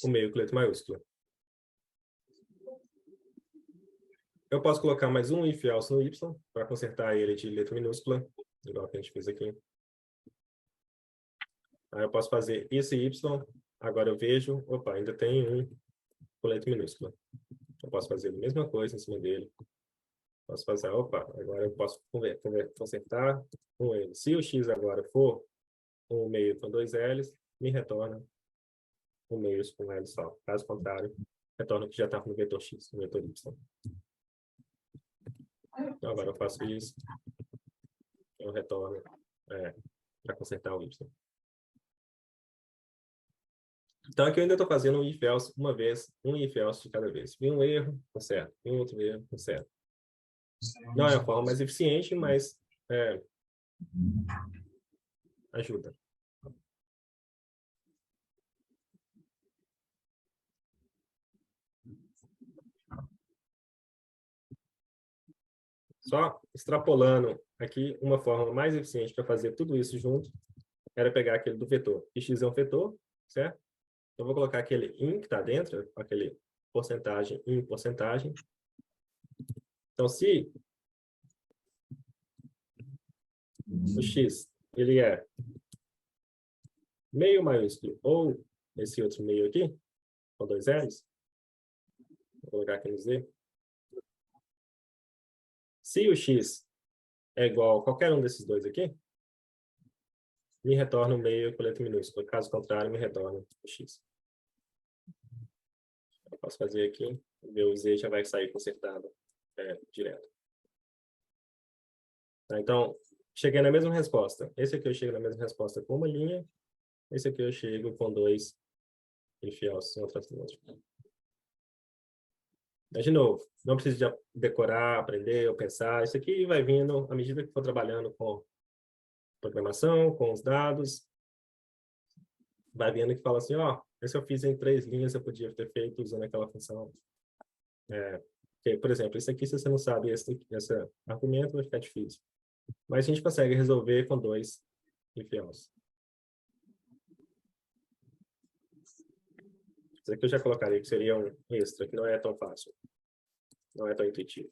o meio com letra maiúscula. Eu posso colocar mais um if else no y, para consertar ele de letra minúscula, igual que a gente fez aqui. Aí eu posso fazer esse y, agora eu vejo, opa, ainda tem um com letra minúscula. Eu posso fazer a mesma coisa em cima dele. Posso fazer, opa, agora eu posso consertar com ele. Se o x agora for um meio com 2 L's, me retorna um meio com L só. Caso contrário, retorna que já está no vetor x, no vetor y. Então, agora eu faço isso. Eu retorno para consertar o y. Então, aqui eu ainda estou fazendo um if else uma vez, um if else de cada vez. Vi um erro, conserto. Vi outro erro, conserto. Não é a forma mais eficiente, mas ajuda. Só extrapolando aqui, uma forma mais eficiente para fazer tudo isso junto era pegar aquele do vetor. X é um vetor, certo? Eu vou colocar aquele in que está dentro, aquele porcentagem in porcentagem. Então, se o x ele é meio maiúsculo ou esse outro meio aqui, com 2 L's, vou colocar aqui no Z. Se o x é igual a qualquer um desses dois aqui, me retorna o meio com letra minúscula. Caso contrário, me retorna o x. Eu posso fazer aqui, o meu Z já vai sair consertado direto. Tá, então, cheguei na mesma resposta. Esse aqui eu chego na mesma resposta com uma linha. Esse aqui eu chego com 2 if else em outras linhas. Mas, de novo, não precisa de decorar, aprender ou pensar. Isso aqui vai vindo à medida que for trabalhando com programação, com os dados. Vai vendo que fala assim, ó, esse eu fiz em 3 linhas, eu podia ter feito usando aquela função. Porque, por exemplo, isso aqui, se você não sabe esse argumento, vai ficar difícil. Mas a gente consegue resolver com 2 if else. Isso aqui eu já colocaria que seria um extra, que não é tão fácil. Não é tão intuitivo.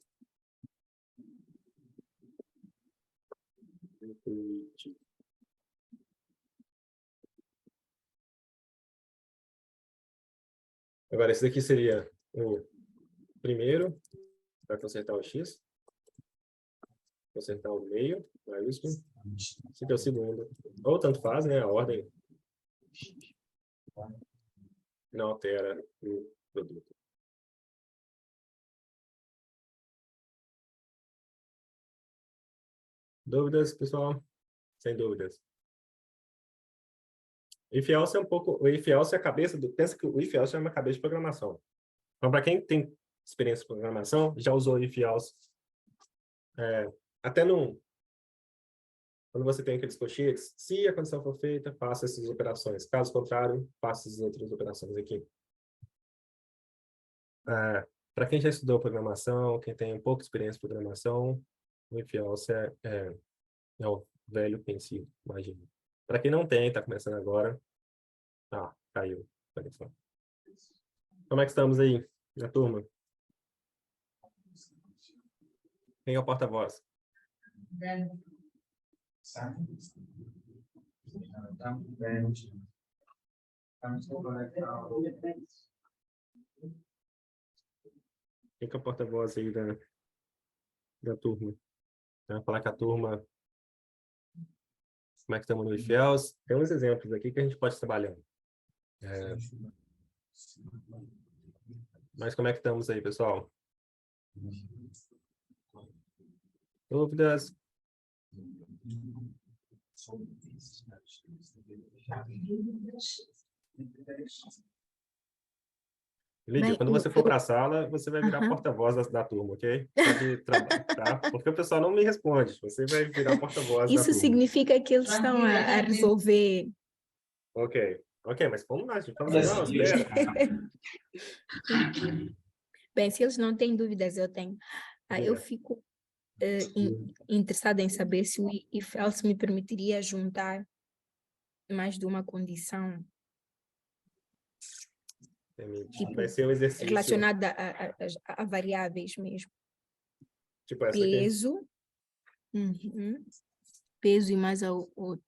Agora, esse daqui seria o primeiro, para consertar o x. Consertar o meio, maiúsculo. Esse aqui é o segundo. Ou tanto faz, né? A ordem não altera o produto. Dúvidas, pessoal? Sem dúvidas. If else é um pouco... O if else é a cabeça do... Pensa que o if else é uma cabeça de programação. Então, para quem tem experiência de programação, já usou o if else. Até no... Quando você tem aqueles colchetes, se a condição for feita, faça essas operações. Caso contrário, faça as outras operações aqui. Para quem já estudou programação, quem tem um pouco de experiência em programação, o if else é o velho princípio, imagina. Para quem não tem, está começando agora. Caiu a conexão. Como é que estamos aí na turma? Quem é o porta-voz? Quem é o porta-voz aí da turma? Vai falar que a turma... Como é que estamos no if else? Tem uns exemplos aqui que a gente pode trabalhar. Mas como é que estamos aí, pessoal? Dúvidas? Lídia, Bem, quando você for para a sala, você vai virar aham. porta-voz da turma, ok? Pode trabalhar, tá? Porque o pessoal não me responde. Você vai virar porta-voz da Isso turma. significa que eles estão a resolver. Ok. Ok, mas vamos lá, gente. Vamos lá. Não, espera. Bem, se eles não têm dúvidas, eu tenho. Eu Diga. fico interessada em saber se o IFELS me permitiria juntar mais de uma condição, Permite. tipo, Vai ser um exercício, relacionada a variáveis mesmo. tipo essa aqui. Peso, peso e mais e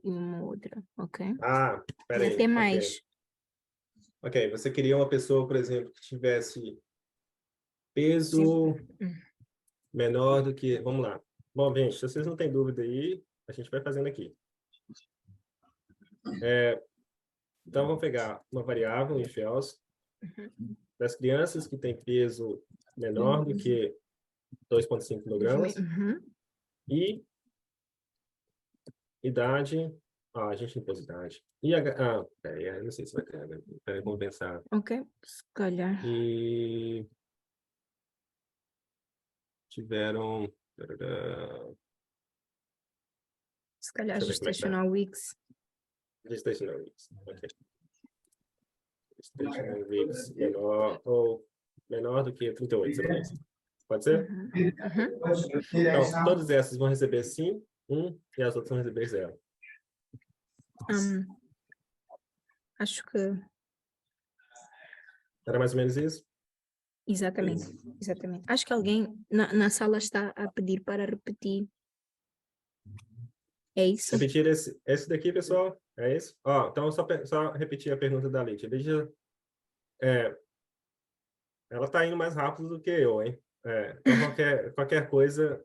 uma outra, ok? Ah, E peraí. até Ok. mais. Ok, você queria uma pessoa, por exemplo, que tivesse Sim. peso menor do que... Vamos lá. Bom, gente, se vocês não têm dúvida aí, a gente vai fazendo aqui. Então, vamos pegar uma variável, if else, das crianças que têm peso menor do que 2,5 quilogramas e idade... Ah, a gente não pôs idade. Peraí, eu não sei se vai ter, né? Peraí, vamos pensar. Ok, se calhar. E tiveram... Tarará. Se calhar Deixa eu ver como é que tá. gestational weeks. Gestational weeks. Ok. Gestational weeks menor do que 38 semanas. Pode ser? Então, todas essas vão receber sim, 1, e as outras vão receber 0. Acho que Era mais ou menos isso? exatamente. Acho que alguém na sala está a pedir para repetir. É isso? Repetir esse daqui, pessoal? É isso? Ó, então, só repetir a pergunta da Lídia. Lídia, ela está indo mais rápido do que eu, hein? Então, qualquer coisa,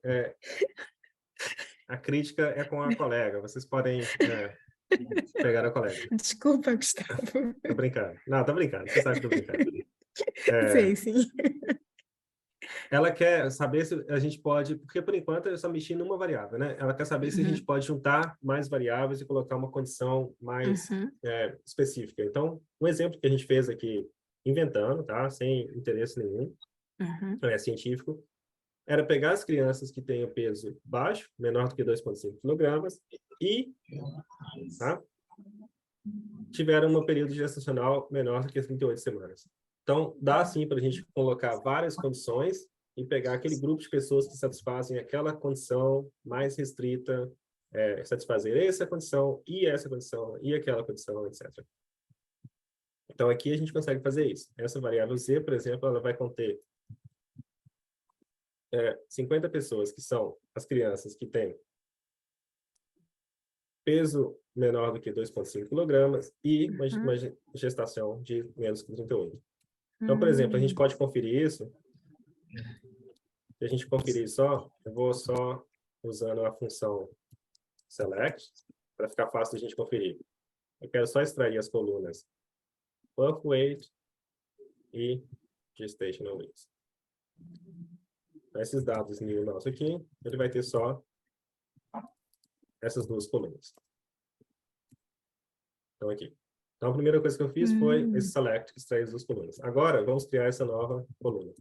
a crítica é com a colega. Vocês podem pegar a colega. Desculpa, Gustavo. Tô brincando. Não, tô brincando. Você sabe que tô brincando. Sim. Ela quer saber se a gente pode, porque por enquanto eu só mexi numa variável, né? Ela quer saber se a gente pode juntar mais variáveis e colocar uma condição mais específica. Então, um exemplo que a gente fez aqui, inventando, tá? Sem interesse nenhum, científico, era pegar as crianças que têm o peso baixo, menor do que 2,5 quilogramas, e tá? Tiveram um período gestacional menor do que 38 semanas. Então, dá sim para a gente colocar várias condições e pegar aquele grupo de pessoas que satisfazem aquela condição mais restrita, satisfazer essa condição e aquela condição, etc. Então, aqui a gente consegue fazer isso. Essa variável Z, por exemplo, ela vai conter 50 pessoas, que são as crianças que têm peso menor do que 2,5 quilogramas e uma gestação de menos que 38. Então, por exemplo, a gente pode conferir isso. Se a gente conferir só, eu vou só usando a função select, para ficar fácil de a gente conferir. Eu quero só extrair as colunas birth weight e gestational weeks. Então, esses dados new nosso aqui, ele vai ter só essas duas colunas. Então, aqui. Então, a primeira coisa que eu fiz foi esse select, extrair as duas colunas. Agora, vamos criar essa nova coluna.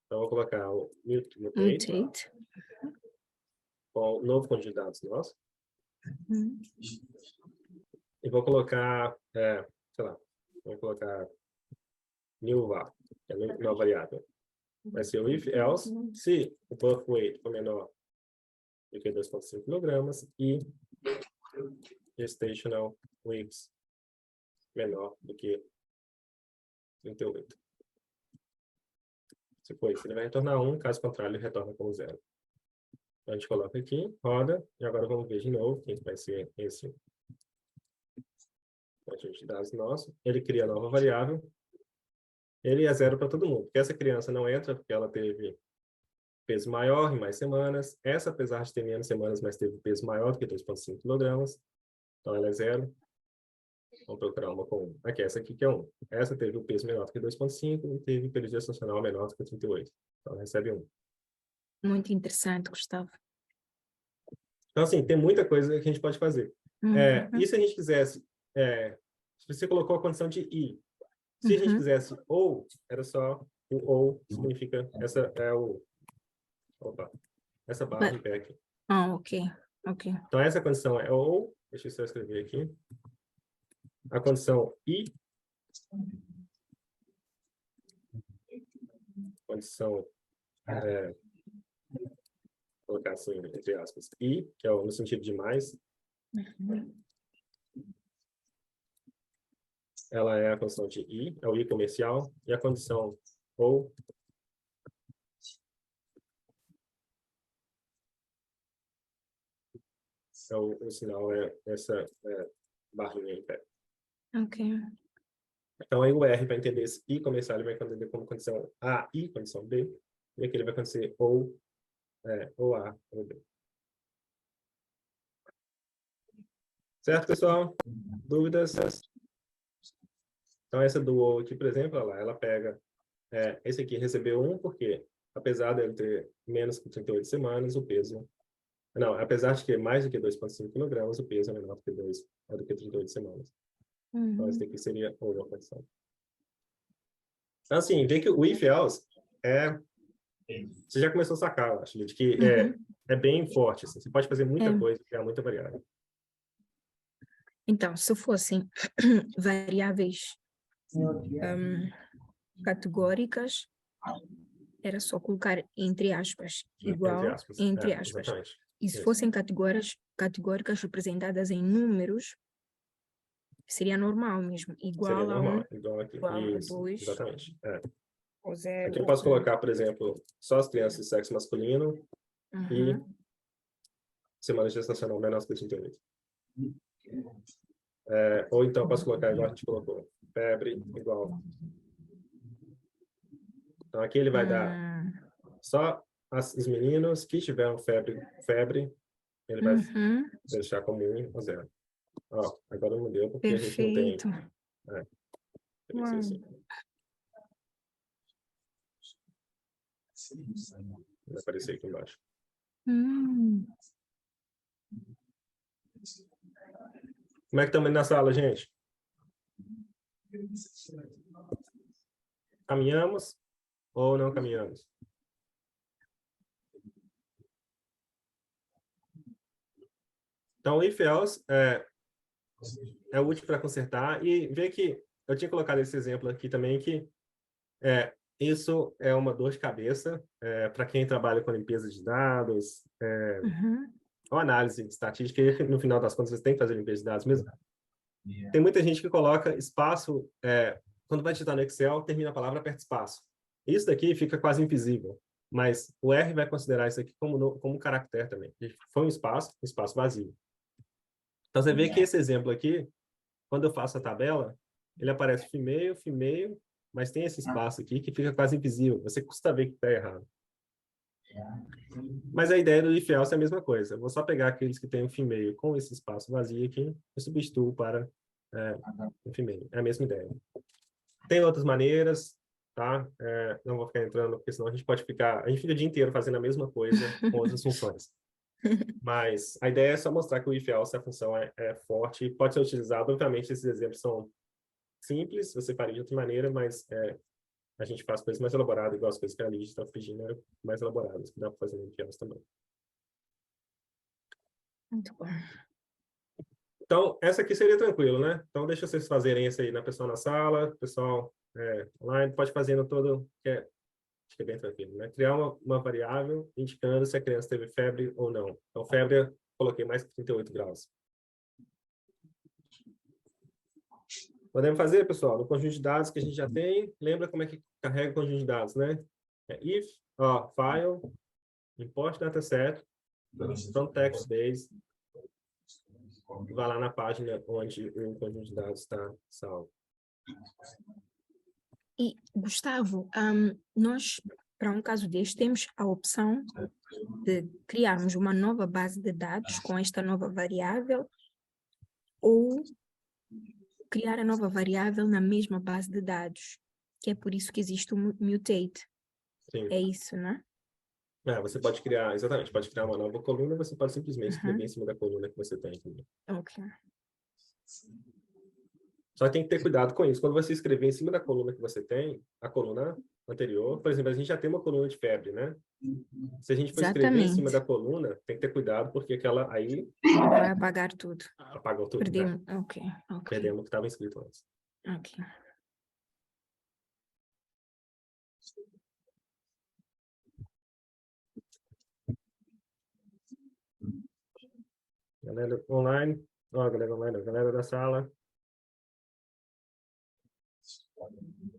Então, eu vou colocar o mutate com o novo conjunto de dados nosso. E vou colocar, sei lá, vou colocar new var, que é a nova variável. Vai ser o if else, se o birth weight for menor do que 2,5 quilogramas e gestational weeks menor do que 38. Se for isso, ele vai retornar 1, caso contrário, ele retorna como 0. Então, a gente coloca aqui, roda, e agora vamos ver de novo quem vai ser esse conjunto de dados nosso. Ele cria a nova variável. Ele é 0 para todo mundo, porque essa criança não entra porque ela teve peso maior em mais semanas. Essa, apesar de ter menos semanas, mas teve peso maior do que 2,5 quilogramas. Então, ela é 0. Vamos procurar uma com 1. Aqui, essa aqui que é 1. Essa teve o peso menor do que 2,5 e teve período gestacional menor do que 38. Então, ela recebe 1. Muito interessante, Gustavo. Então, assim, tem muita coisa que a gente pode fazer. E se a gente quisesse... se você colocou a condição de I. Se a gente quisesse ou, era só o ou, significa... Essa é o... Opa. Essa barra em pé aqui. Ok. Então, essa condição é ou... Deixa eu só escrever aqui. A condição I. Condição... colocar assim, entre aspas, I, que é no sentido de mais. Ela é a condição de I, é o I comercial, e a condição ou é o sinal é essa barrinha em pé. Ok. Então, aí o R vai entender esse I comercial, ele vai entender como condição A, I, condição B, e aqui ele vai acontecer ou A, ou B. Certo, pessoal? Dúvidas? Então, essa do ou aqui, por exemplo, ela pega... esse aqui recebeu 1, porque apesar de ele ter menos que 38 semanas, o peso... Não, apesar de que mais do que 2,5 kg, o peso é menor do que 38 semanas. Então, esse daqui seria outra condição. Então, assim, vê que o if else você já começou a sacar, eu acho, de que é bem forte. Assim. Você pode fazer muita coisa, criar muita variável. Então, se fossem variáveis categóricas, era só colocar entre aspas, igual, entre aspas. Exatamente. E se fossem categóricas representadas em números, seria normal mesmo. Igual Seria a normal, 1, igual aqui. igual a Isso, 2, exatamente. ou 0. Aqui eu posso colocar, por exemplo, só as crianças de sexo masculino e semana gestacional menor que 38. Ou então eu posso colocar igual a gente colocou, febre igual. Então aqui ele vai dar só os meninos que tiveram febre, ele vai deixar como 1 ou 0. Ó, agora não deu porque a gente não tem. Perfeito. Assim. Vai aparecer aqui embaixo. Como é que estamos na sala, gente? Caminhamos ou não caminhamos? Então, o if else é útil para consertar e ver que eu tinha colocado esse exemplo aqui também que isso é uma dor de cabeça para quem trabalha com limpeza de dados, ou análise de estatística, e no final das contas você tem que fazer limpeza de dados mesmo. Tem muita gente que coloca espaço, quando vai digitar no Excel, termina a palavra, aperta espaço. Isso daqui fica quase invisível, mas o R vai considerar isso aqui como um caractere também. Foi um espaço vazio. Então, você vê que esse exemplo aqui, quando eu faço a tabela, ele aparece female, mas tem esse espaço aqui que fica quase invisível. Você custa ver que está errado. Mas a ideia do if else é a mesma coisa. Eu vou só pegar aqueles que têm o female com esse espaço vazio aqui e substituo para o female. É a mesma ideia. Tem outras maneiras, tá? Não vou ficar entrando, porque senão a gente fica o dia inteiro fazendo a mesma coisa com outras funções. Mas a ideia é só mostrar que o if else, a função é forte e pode ser utilizado. Obviamente, esses exemplos são simples, você faria de outra maneira, mas a gente faz coisas mais elaboradas, igual as coisas que a Lígia está pedindo, mais elaboradas, que dá para fazer no if else também. Muito bom. Então, essa aqui seria tranquilo, né? Então, deixa vocês fazerem essa aí na pessoa na sala, pessoal online, pode fazer no todo, acho que é bem tranquilo, né? Criar uma variável indicando se a criança teve febre ou não. Então, febre, eu coloquei mais que 38 graus. Podemos fazer, pessoal, no conjunto de dados que a gente já tem. Lembra como é que carrega o conjunto de dados, né? If, file, import dataset, from text base, vai lá na página onde o conjunto de dados está salvo. E, Gustavo, nós, para um caso deste, temos a opção de criarmos uma nova base de dados com esta nova variável ou criar a nova variável na mesma base de dados, que é por isso que existe o mutate. Sim. É isso, né? Você pode criar, exatamente, pode criar uma nova coluna, você pode simplesmente escrever em cima da coluna que você tem aqui. Ok. Só que tem que ter cuidado com isso. Quando você escrever em cima da coluna que você tem, a coluna anterior, por exemplo, a gente já tem uma coluna de febre, né? Se a gente for escrever em cima da Exatamente. coluna, tem que ter cuidado, porque aquela aí Vai apagar tudo. apagou tudo, né? Perdemos. Ok, ok, Perdemos o que estava escrito antes. ok. Galera online, ó, galera online, galera da sala. A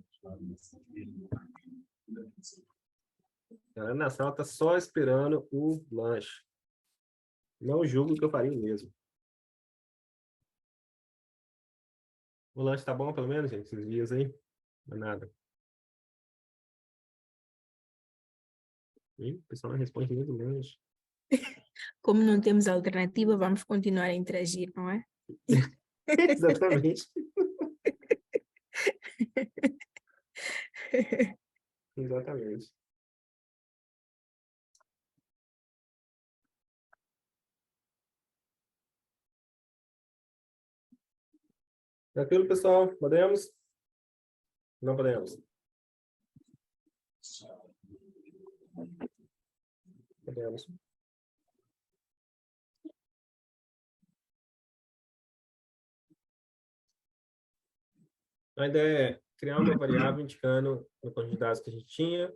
galera na sala tá só esperando o lanche. Não julgo que eu faria o mesmo. O lanche tá bom, pelo menos, gente, esses dias aí? Não é nada. Ih, o pessoal não responde nem do lanche. Como não temos alternativa, vamos continuar a interagir, não é? Exatamente. Exatamente. Tranquilo, pessoal? Podemos? Não podemos? Podemos. A ideia é criar uma variável indicando no conjunto de dados que a gente tinha,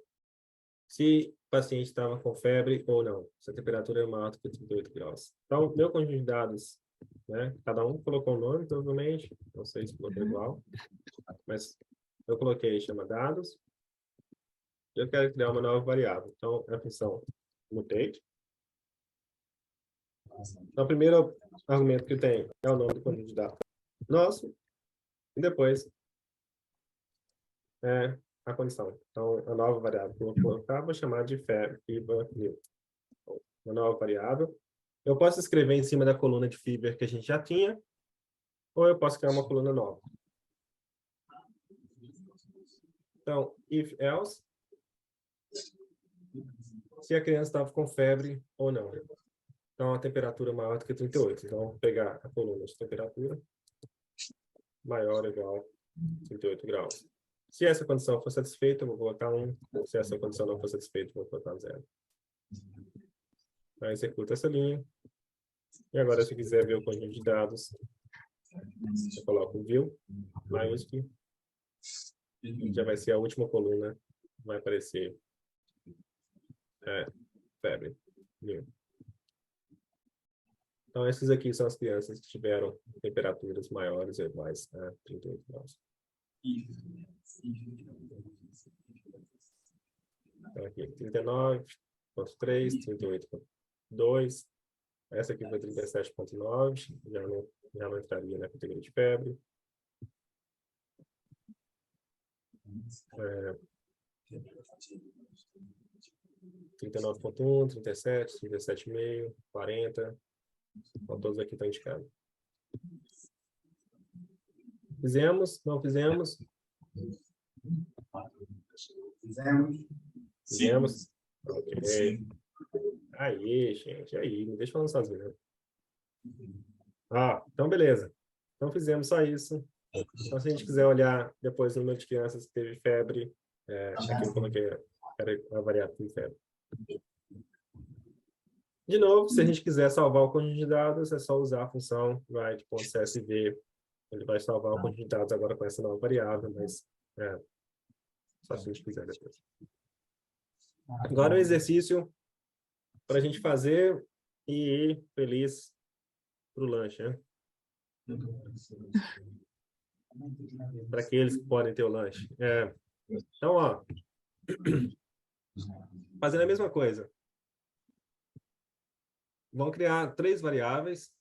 se o paciente estava com febre ou não, se a temperatura é maior do que 38 graus. Então, meu conjunto de dados, né? Cada um colocou um nome, provavelmente, não sei se colocou igual, mas eu coloquei chama dados, e eu quero criar uma nova variável. Então, é a função mutate. Então, o primeiro argumento que eu tenho é o nome do conjunto de dados nosso, e depois a condição. Então, a nova variável que eu vou colocar, vou chamar de fever new. Uma nova variável. Eu posso escrever em cima da coluna de fever que a gente já tinha, ou eu posso criar uma coluna nova. Então, if else, se a criança estava com febre ou não. Então, a temperatura maior do que 38. Então, vou pegar a coluna de temperatura maior ou igual a 38 graus. Se essa condição for satisfeita, eu vou colocar 1. Se essa condição não for satisfeita, eu vou colocar 0. Então, executa essa linha. E agora, se quiser ver o conjunto de dados, eu coloco o view, maiúsculo. Já vai ser a última coluna. Vai aparecer febre. New. Então, esses aqui são as crianças que tiveram temperaturas maiores ou iguais a 38 graus. Então, aqui, 39,3, 38,2. Essa aqui foi 37,9. Já não entraria na categoria de febre. 39,1, 37, 37,5, 40. Então, todos aqui estão indicados. Fizemos? Não fizemos? Fizemos? Ok. Aí, gente, aí, não deixa falando sozinho. Então, beleza. Então, fizemos só isso. Então, se a gente quiser olhar depois o número de crianças que teve febre, aqui eu coloquei era a variável de febre. De novo, se a gente quiser salvar o conjunto de dados, é só usar a função write.csv. Ele vai salvar o conjunto de dados agora com essa nova variável, mas só se a gente quiser depois. Agora o exercício para a gente fazer e ir feliz para o lanche, né? Para aqueles que podem ter o lanche. Então, ó, fazendo a mesma coisa. Vão criar 3 variáveis,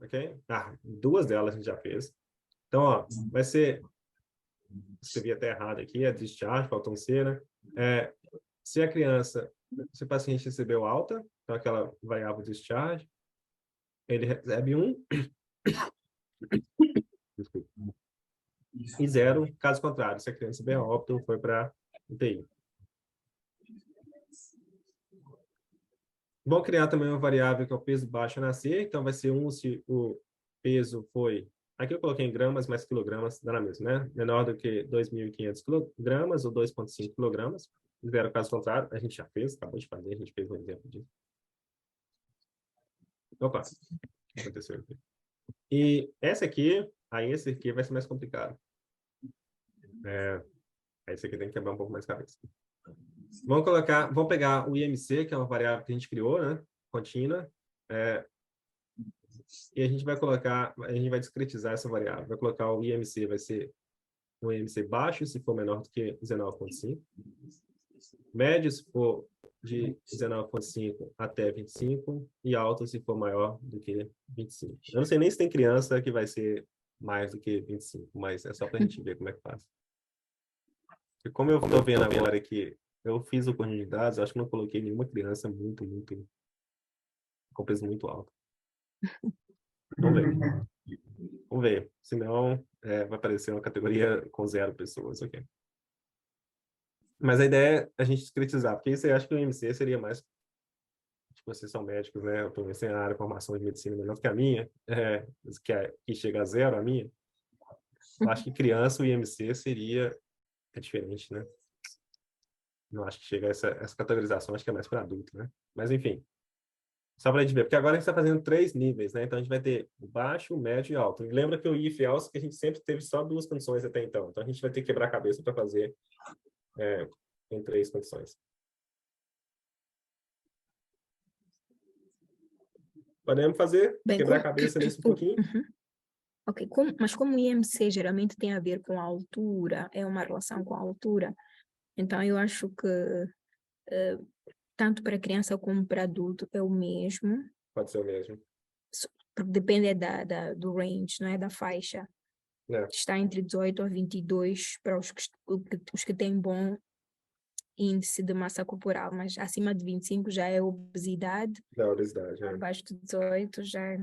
ok? 2 delas a gente já fez. Então, ó, vai ser, escrevi até errado aqui, é discharge, faltou um C, né? Se a criança, se o paciente recebeu alta, então aquela variável discharge, ele recebe 1. Desculpa. E 0, caso contrário, se a criança bem a óbito foi para UTI. Vão criar também uma variável que é o peso baixo a nascer, então vai ser 1 se o peso foi, aqui eu coloquei em gramas, mas quilogramas dá na mesma, né? Menor do que 2.500 quilogramas ou 2,5 quilogramas. 0 caso contrário, a gente já fez, acabou de fazer, a gente fez um exemplo disso. Opa, o que aconteceu aqui? E essa aqui, aí esse aqui vai ser mais complicado. Esse aqui tem que quebrar um pouco mais a cabeça. Vamos pegar o IMC, que é uma variável que a gente criou, né? Contínua. E a gente vai discretizar essa variável. Vai colocar o IMC, vai ser um IMC baixo, se for menor do que 19,5. Médio, se for de 19,5 até 25. E alto, se for maior do que 25. Eu não sei nem se tem criança que vai ser mais do que 25, mas é só para a gente ver como é que faz. E como eu estou vendo agora que eu fiz o conjunto de dados, acho que não coloquei nenhuma criança com peso muito alto. Vamos ver. Vamos ver. Senão, vai aparecer uma categoria com 0 pessoas. Okay. Mas a ideia é a gente discretizar, porque isso eu acho que o IMC seria mais... Tipo, vocês são médicos, né? Eu estou em área de formação de medicina melhor que a minha, que chega a 0 a minha. Eu acho que criança, o IMC seria... É diferente, né? Não acho que chega a essa categorização, acho que é mais para adulto, né? Mas, enfim. Só para a gente ver, porque agora a gente está fazendo 3 níveis, né? Então, a gente vai ter o baixo, o médio e alto. E lembra que o if e else, que a gente sempre teve só 2 condições até então. Então, a gente vai ter que quebrar a cabeça para fazer em 3 condições. Podemos fazer, Bem, quebrar a cabeça nesse um pouquinho. Ok, mas como o IMC geralmente tem a ver com a altura, é uma relação com a altura, então eu acho que tanto para criança como para adulto é o mesmo. Pode ser o mesmo. Porque depende do range, não é? Da faixa. É. Está entre 18 a 22 para os que têm bom índice de massa corporal, mas acima de 25 já é obesidade. Da obesidade, Abaixo de 18 já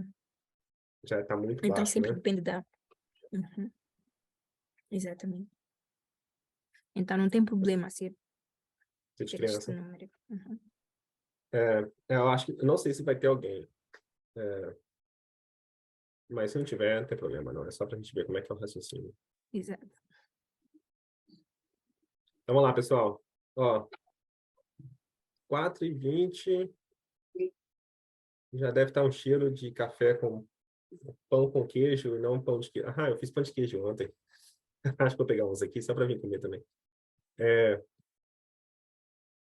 está muito então baixo, sempre né? depende da... Exatamente. Então não tem problema ser De este criança. número. Eu acho que... Eu não sei se vai ter alguém. Mas se não tiver, não tem problema, não. É só para a gente ver como é que é o raciocínio. Exato. Então, vamos lá, pessoal. Ó, 4h20. Já deve estar um cheiro de café com pão com queijo e não pão de queijo. Ah, eu fiz pão de queijo ontem. Acho que vou pegar uns aqui só para vir comer também.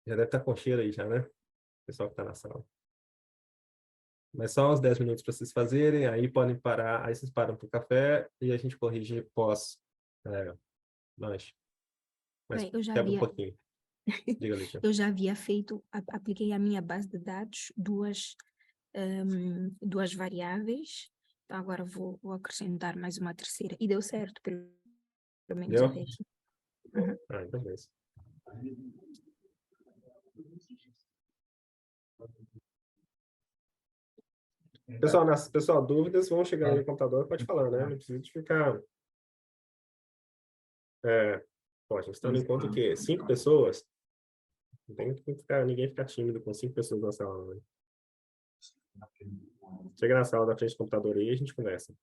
Já deve estar com cheiro aí já, né? O pessoal que está na sala. Mas só uns 10 minutos para vocês fazerem, aí podem parar, aí vocês param para o café e a gente corrige pós-lanche. Mas Bem, quebra um pouquinho. Diga, Lígia. eu já havia feito, apliquei a minha base de dados, duas variáveis, então agora vou acrescentar mais uma terceira, e deu certo, pelo menos Deu? até aqui. Então beleza. Pessoal, dúvidas vão chegar aí no computador, pode falar, né? Não precisa de ficar... a gente está no encontro o quê? 5 pessoas? Não tem que ninguém ficar tímido com 5 pessoas na sala, né? Chega na sala da frente do computador aí e a gente conversa.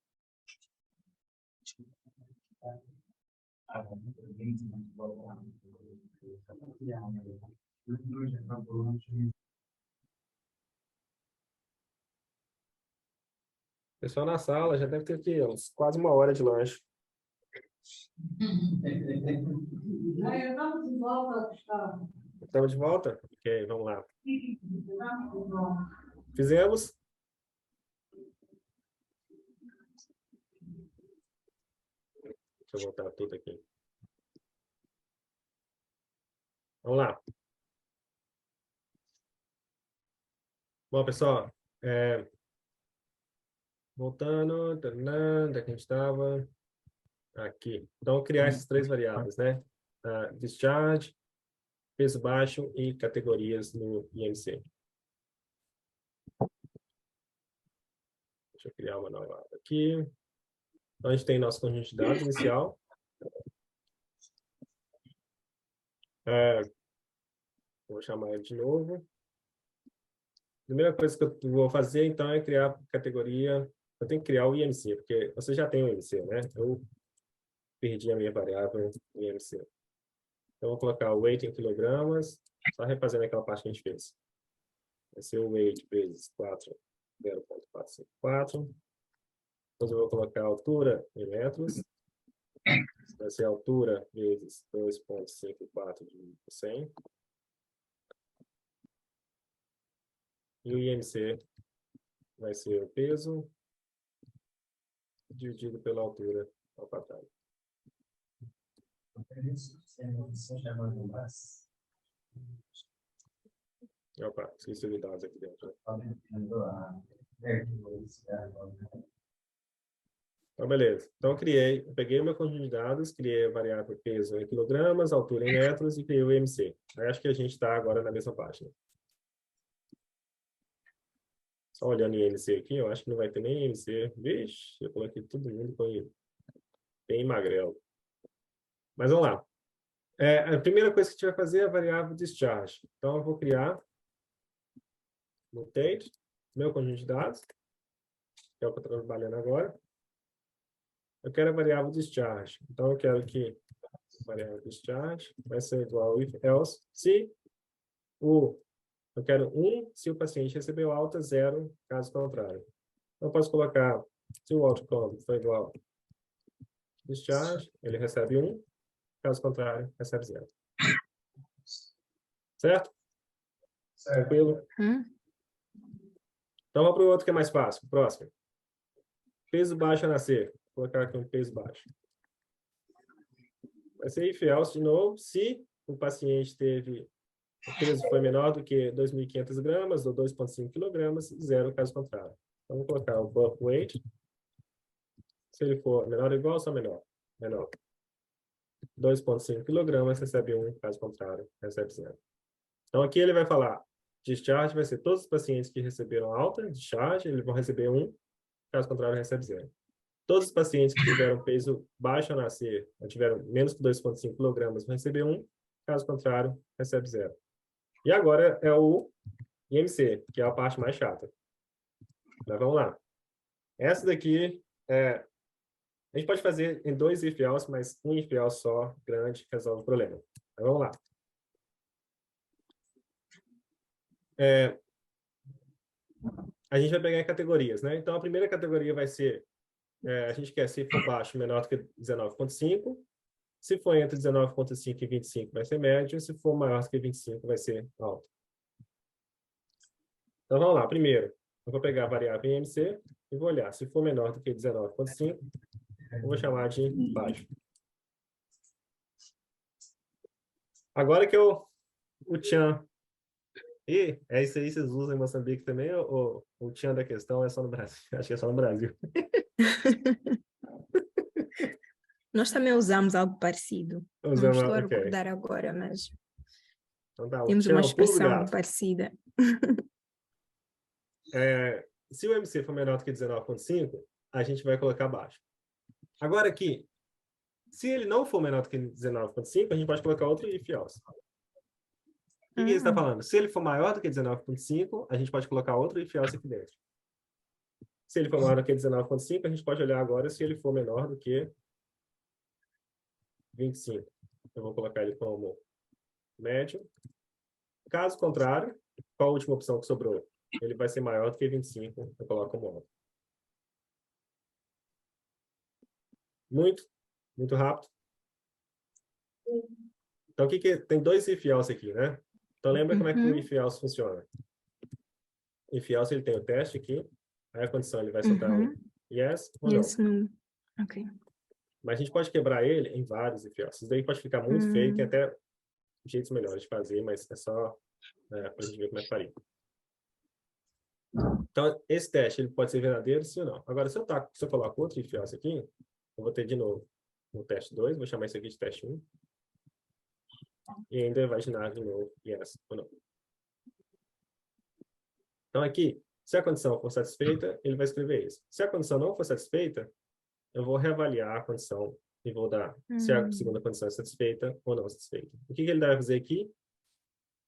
Pessoal na sala já deve ter aqui quase 1 hora de lanche. Estamos de volta? Ok, vamos lá. Fizemos? Deixa eu voltar tudo aqui. Vamos lá. Bom, pessoal, voltando, onde é que a gente estava? Aqui. Então, criar essas 3 variáveis, né? Discharge, peso baixo e categorias no IMC. Deixa eu criar uma nova aqui. Então, a gente tem nosso conjunto de dados inicial. Vou chamar ele de novo. A primeira coisa que eu vou fazer, então, é criar a categoria. Eu tenho que criar o IMC, porque você já tem o IMC, né? Eu perdi a minha variável IMC. Então, eu vou colocar o weight em quilogramas, só refazendo aquela parte que a gente fez. Vai ser o weight vezes 0,454. Depois eu vou colocar a altura em metros. Vai ser a altura vezes 2,54 dividido por 100. E o IMC vai ser o peso dividido pela altura ao quadrado. Opa, esqueci de dados aqui dentro. Então, beleza. Então, eu peguei o meu conjunto de dados, criei a variável peso em quilogramas, altura em metros e criei o IMC. Aí acho que a gente está agora na mesma página. Só olhando em IMC aqui, eu acho que não vai ter nem IMC. Vixe, eu coloquei todo mundo com bem magrelo. Mas vamos lá. A primeira coisa que a gente vai fazer é a variável discharge. Então, eu vou criar mutate, meu conjunto de dados, que é o que eu estou trabalhando agora. Eu quero a variável discharge. Então, eu quero que a variável discharge vai ser igual ao if else se eu quero 1 se o paciente recebeu alta, 0 caso contrário. Então, eu posso colocar se o outcome for igual a discharge, ele recebe 1, caso contrário, recebe 0. Certo? Tranquilo? Então, vamos para o outro que é mais fácil. Próximo. Peso baixo a nascer. Vou colocar aqui um peso baixo. Vai ser if else de novo, se o paciente o peso foi menor do que 2.500 gramas ou 2,5 quilogramas, 0 caso contrário. Então, vou colocar o birth weight. Se ele for menor ou igual, só menor. Menor. 2,5 quilogramas, recebe 1, caso contrário, recebe 0. Então, aqui ele vai falar, discharge vai ser todos os pacientes que receberam alta, discharge, eles vão receber 1, caso contrário, recebe 0. Todos os pacientes que tiveram peso baixo ao nascer, ou tiveram menos que 2,5 kg, vão receber 1, caso contrário, recebe 0. E agora é o IMC, que é a parte mais chata. Mas vamos lá. Essa daqui, a gente pode fazer em 2 if else, mas um if else só, grande, resolve o problema. Mas vamos lá. A gente vai pegar em categorias, né? Então, a primeira categoria vai ser, a gente quer se for baixo, menor do que 19,5. Se for entre 19,5 e 25, vai ser médio. Se for maior do que 25, vai ser alto. Então, vamos lá. Primeiro, eu vou pegar a variável IMC e vou olhar. Se for menor do que 19,5, eu vou chamar de baixo. Agora que o tchan... E é isso aí, vocês usam em Moçambique também? Ou o tchan da questão é só no Brasil? Acho que é só no Brasil. Nós também usamos algo parecido. Não Usamos, estou a ok. recordar agora, mas Então tá, o temos uma tchan, o pulo do expressão gato. parecida. Se o MC for menor do que 19,5, a gente vai colocar baixo. Agora aqui, se ele não for menor do que 19,5, a gente pode colocar outro if else. O que ele está falando? Se ele for maior do que 19,5, a gente pode colocar outro if else aqui dentro. Se ele for maior do que 19,5, a gente pode olhar agora se ele for menor do que 25. Eu vou colocar ele como médio. Caso contrário, qual a última opção que sobrou? Ele vai ser maior do que 25, eu coloco como alto. Muito rápido. Então, tem 2 if else aqui, né? Então, lembra como é que o if else funciona? O if else, ele tem o teste aqui, aí a condição ele vai soltar um yes ou não. Yes, no. Ok. Mas a gente pode quebrar ele em vários if else. Isso daí pode ficar muito feio, tem até jeitos melhores de fazer, mas é só para a gente ver como é que faria. Então, esse teste ele pode ser verdadeiro, sim ou não. Agora, se eu coloco outro if else aqui, eu vou ter de novo o teste 2, vou chamar isso aqui de teste 1. E ainda vai girar de novo yes ou não. Então, aqui, se a condição for satisfeita, ele vai escrever isso. Se a condição não for satisfeita, eu vou reavaliar a condição e vou dar se a segunda condição é satisfeita ou não satisfeita. O que ele deve fazer aqui?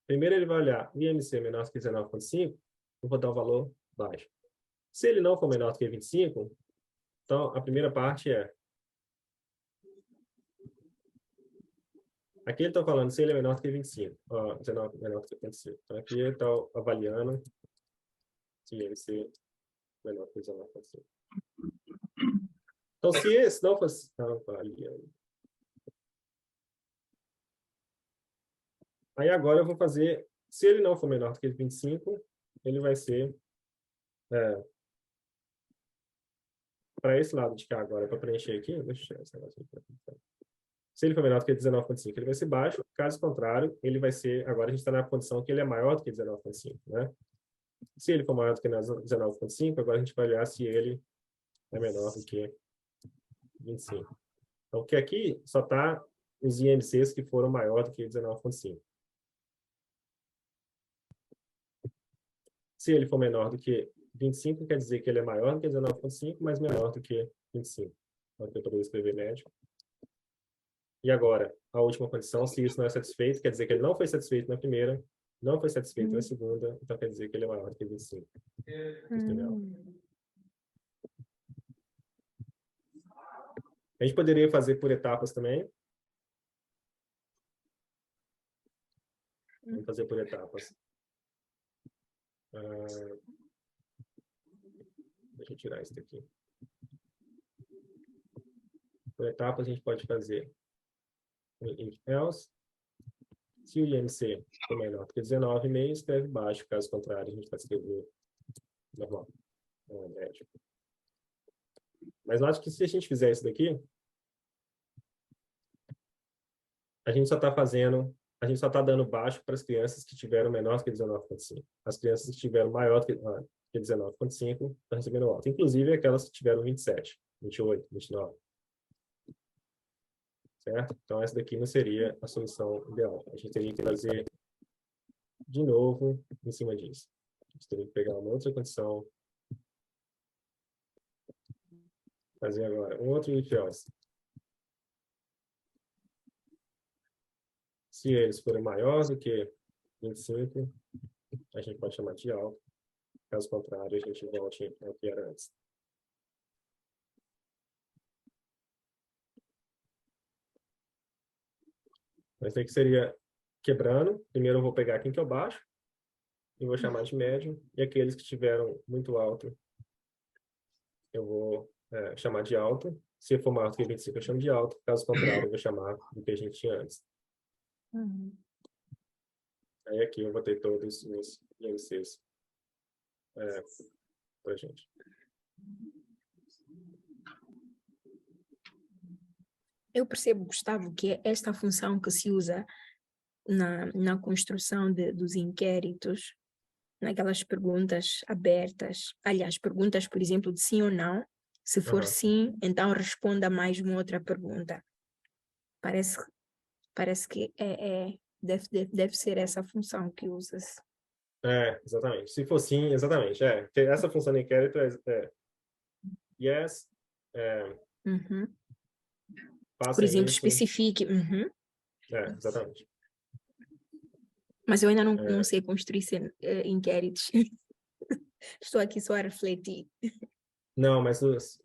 Primeiro ele vai olhar o IMC menor que 19,5, eu vou dar o valor baixo. Se ele não for menor do que 25, então a primeira parte é... Aqui ele está falando se ele é menor do que 25. Ó, 19 menor do que 25. Então aqui ele está avaliando se ele é menor do que 19,5. Então, se esse não fosse... Aí agora eu vou fazer... Se ele não for menor do que 25, ele vai ser... para esse lado de cá agora, para preencher aqui, deixa eu tirar esse negócio aqui. Se ele for menor do que 19,5, ele vai ser baixo. Caso contrário, ele vai ser... Agora a gente está na condição que ele é maior do que 19,5, né? Se ele for maior do que 19,5, agora a gente vai olhar se ele é menor do que 25. Então, que aqui só está os IMCs que foram maior do que 19,5. Se ele for menor do que 25, quer dizer que ele é maior do que 19,5, mas menor do que 25. Então, aqui eu poderia escrever médio. E agora, a última condição, se isso não é satisfeito, quer dizer que ele não foi satisfeito na primeira, não foi satisfeito na segunda, então quer dizer que ele é maior do que 25. A gente poderia fazer por etapas também. Vamos fazer por etapas. Deixa eu tirar isso daqui. Por etapas, a gente pode fazer if else. Se o IMC for menor do que 19,5, escreve baixo. Caso contrário, a gente vai escrever normal. Médio. Mas note que se a gente fizer isso daqui, a gente só está fazendo, a gente só está dando baixo para as crianças que tiveram menor do que 19,5. As crianças que tiveram maior do que 19,5 estão recebendo alto. Inclusive aquelas que tiveram 27, 28, 29. Certo? Então, essa daqui não seria a solução ideal. A gente teria que fazer de novo em cima disso. A gente teria que pegar uma outra condição. Fazer agora um outro if else. Se eles forem maiores do que 25, a gente pode chamar de alto. Caso contrário, a gente volte ao que era antes. Mas tem que seria quebrando. Primeiro eu vou pegar quem que é o baixo e vou chamar de médio. E aqueles que tiveram muito alto, eu vou chamar de alto. Se for maior do que 25, eu chamo de alto. Caso contrário, eu vou chamar do que a gente tinha antes. Aí aqui eu vou ter todos os IMCs para a gente. Eu percebo, Gustavo, que esta função que se usa na construção dos inquéritos, naquelas perguntas abertas, aliás, perguntas, por exemplo, de sim ou não, se for sim, então responda mais uma outra pergunta. Parece que deve ser essa função que usas. Exatamente. Se for sim, exatamente. Essa função de inquérito é yes, por exemplo, isso. especifique. Exatamente. Mas eu ainda não sei construir inquéritos. Estou aqui só a refletir. Não, mas acho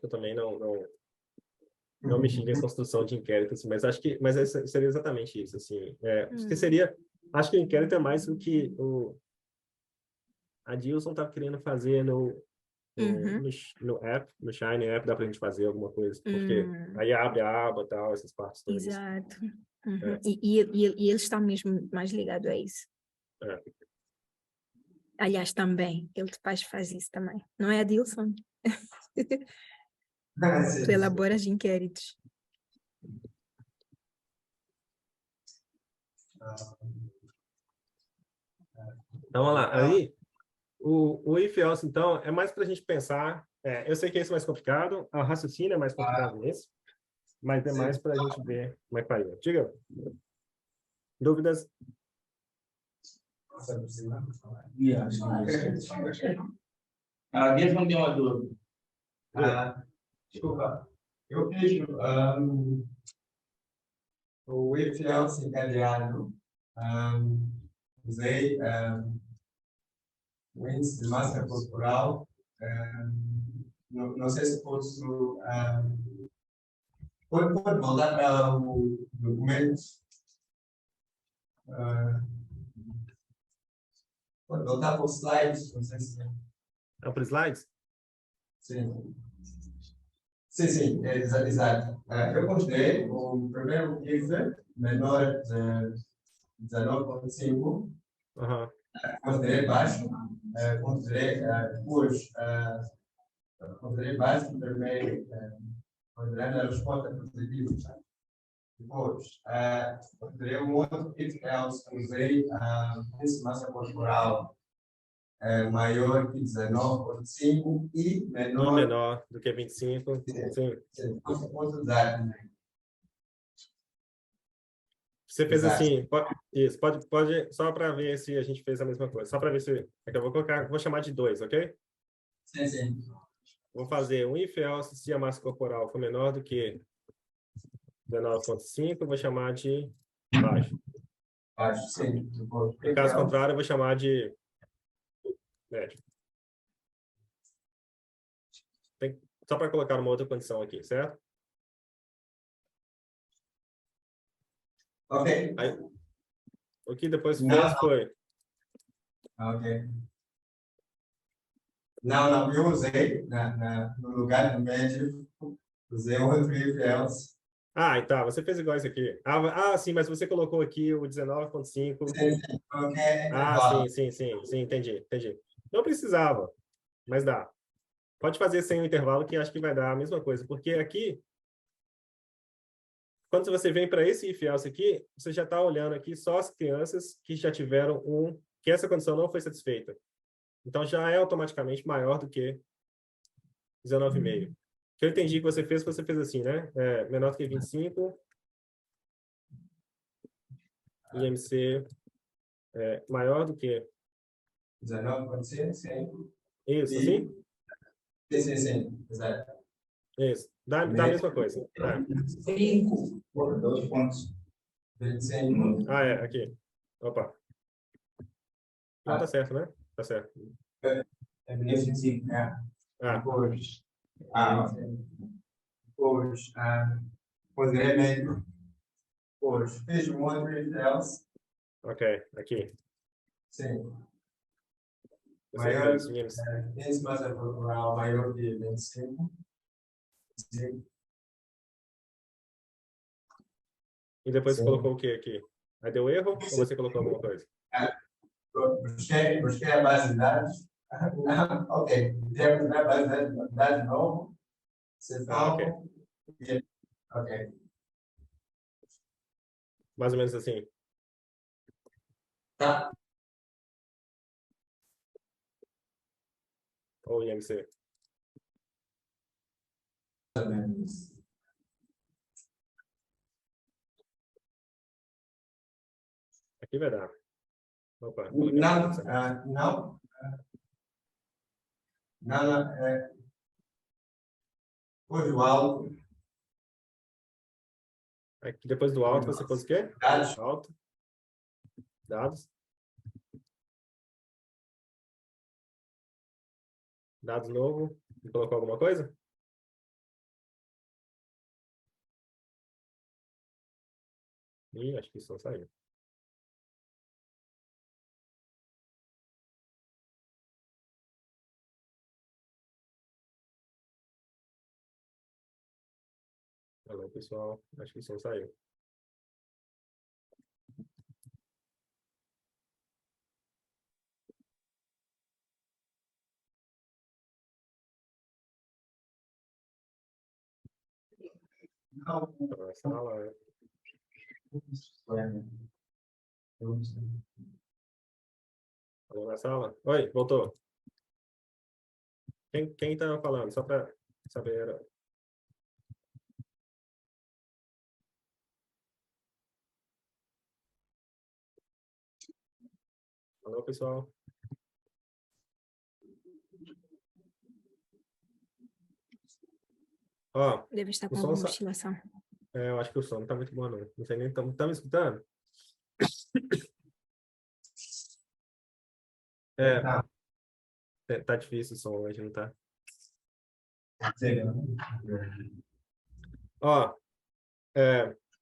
que eu também não mexi em construção de inquéritos, assim, mas acho que seria exatamente isso, assim. Porque seria, acho que o inquérito é mais do que a Dilson estava querendo fazer no app, no Shine app, dá para a gente fazer alguma coisa, porque aí abre a aba e tal, essas partes todas. Exato. E ele está mesmo mais ligado a isso. Aliás, também, ele faz isso também. Não é, Adilson? Tu elaboras inquéritos. Então, vamos lá. Aí, o if else, então, é mais para a gente pensar. Eu sei que esse é mais complicado, a raciocínio é mais complicado nesse, mas é mais para a gente ver como é que faria. Diga. Dúvidas? Alguém não tem uma dúvida. Desculpa, eu fiz o IFELS encadeado, usei o índice de massa corporal, não sei se posso... pode voltar para o documento? Pode voltar para os slides? Não sei se... É para os slides? Sim. Sim, exato. Eu considerei o primeiro if menor de 19,5, considerei baixo, considerei baixo primeiro, considerando a resposta positiva. Depois, considerei um outro if else, usei índice de massa corporal maior que 19,5 e menor do que 25. Sim. Posso usar também. Você fez assim, isso, pode só para ver se a gente fez a mesma coisa, só para ver se, é que eu vou chamar de 2, ok? Sim. Vou fazer um if else se a massa corporal for menor do que 19,5, vou chamar de baixo. Baixo, sim. No caso contrário, eu vou chamar de médio. Só para colocar uma outra condição aqui, certo? Ok. Aí, o que depois fez foi... Ok. Não, eu usei no lugar do médio, usei outro if else. Tá, você fez igual isso aqui. Sim, mas você colocou aqui o 19,5. Sim, ok. Sim, entendi. Não precisava, mas dá. Pode fazer sem o intervalo, que acho que vai dar a mesma coisa, porque aqui, quando você vem para esse if else aqui, você já está olhando aqui só as crianças que já tiveram que essa condição não foi satisfeita. Então, já é automaticamente maior do que 19,5. O que eu entendi que você fez assim, né? Menor do que 25, IMC maior do que... 19,5, sim. Isso, sim? Sim, exato. Isso, dá a mesma coisa. 5 por 2 pontos. 25. Aqui. Opa. Não, tá certo, né? Tá certo. É 25, né? Depois, considerei médio. Depois, fiz um outro if else. Ok, aqui. Sim. Você Maior, fez IMC. índice de massa corporal maior que 25. Sim. E depois você colocou o que aqui? Aí deu erro ou você colocou alguma coisa? Busquei a base de dados. Não, ok. Temos a base de dados novo. Ok. Ok. Mais ou menos assim. Tá. Ou IMC. Aqui vai dar. Opa, Não. Pôs o alto. Aqui, depois do alto, você pôs o quê? Dados. Alto. Dados. Dados novo. E colocou alguma coisa? Acho que isso não saiu. Alô, pessoal. Acho que isso não saiu. Não. Sala. Alô, na sala? Oi, voltou. Quem estava falando? Só para saber. Alô, pessoal. Ó, Deve estar o com som, alguma oscilação. eu acho que o som não tá muito bom, não. Não sei nem, tá me escutando? É, Tá. tá difícil o som hoje, não tá? Sim. Ó,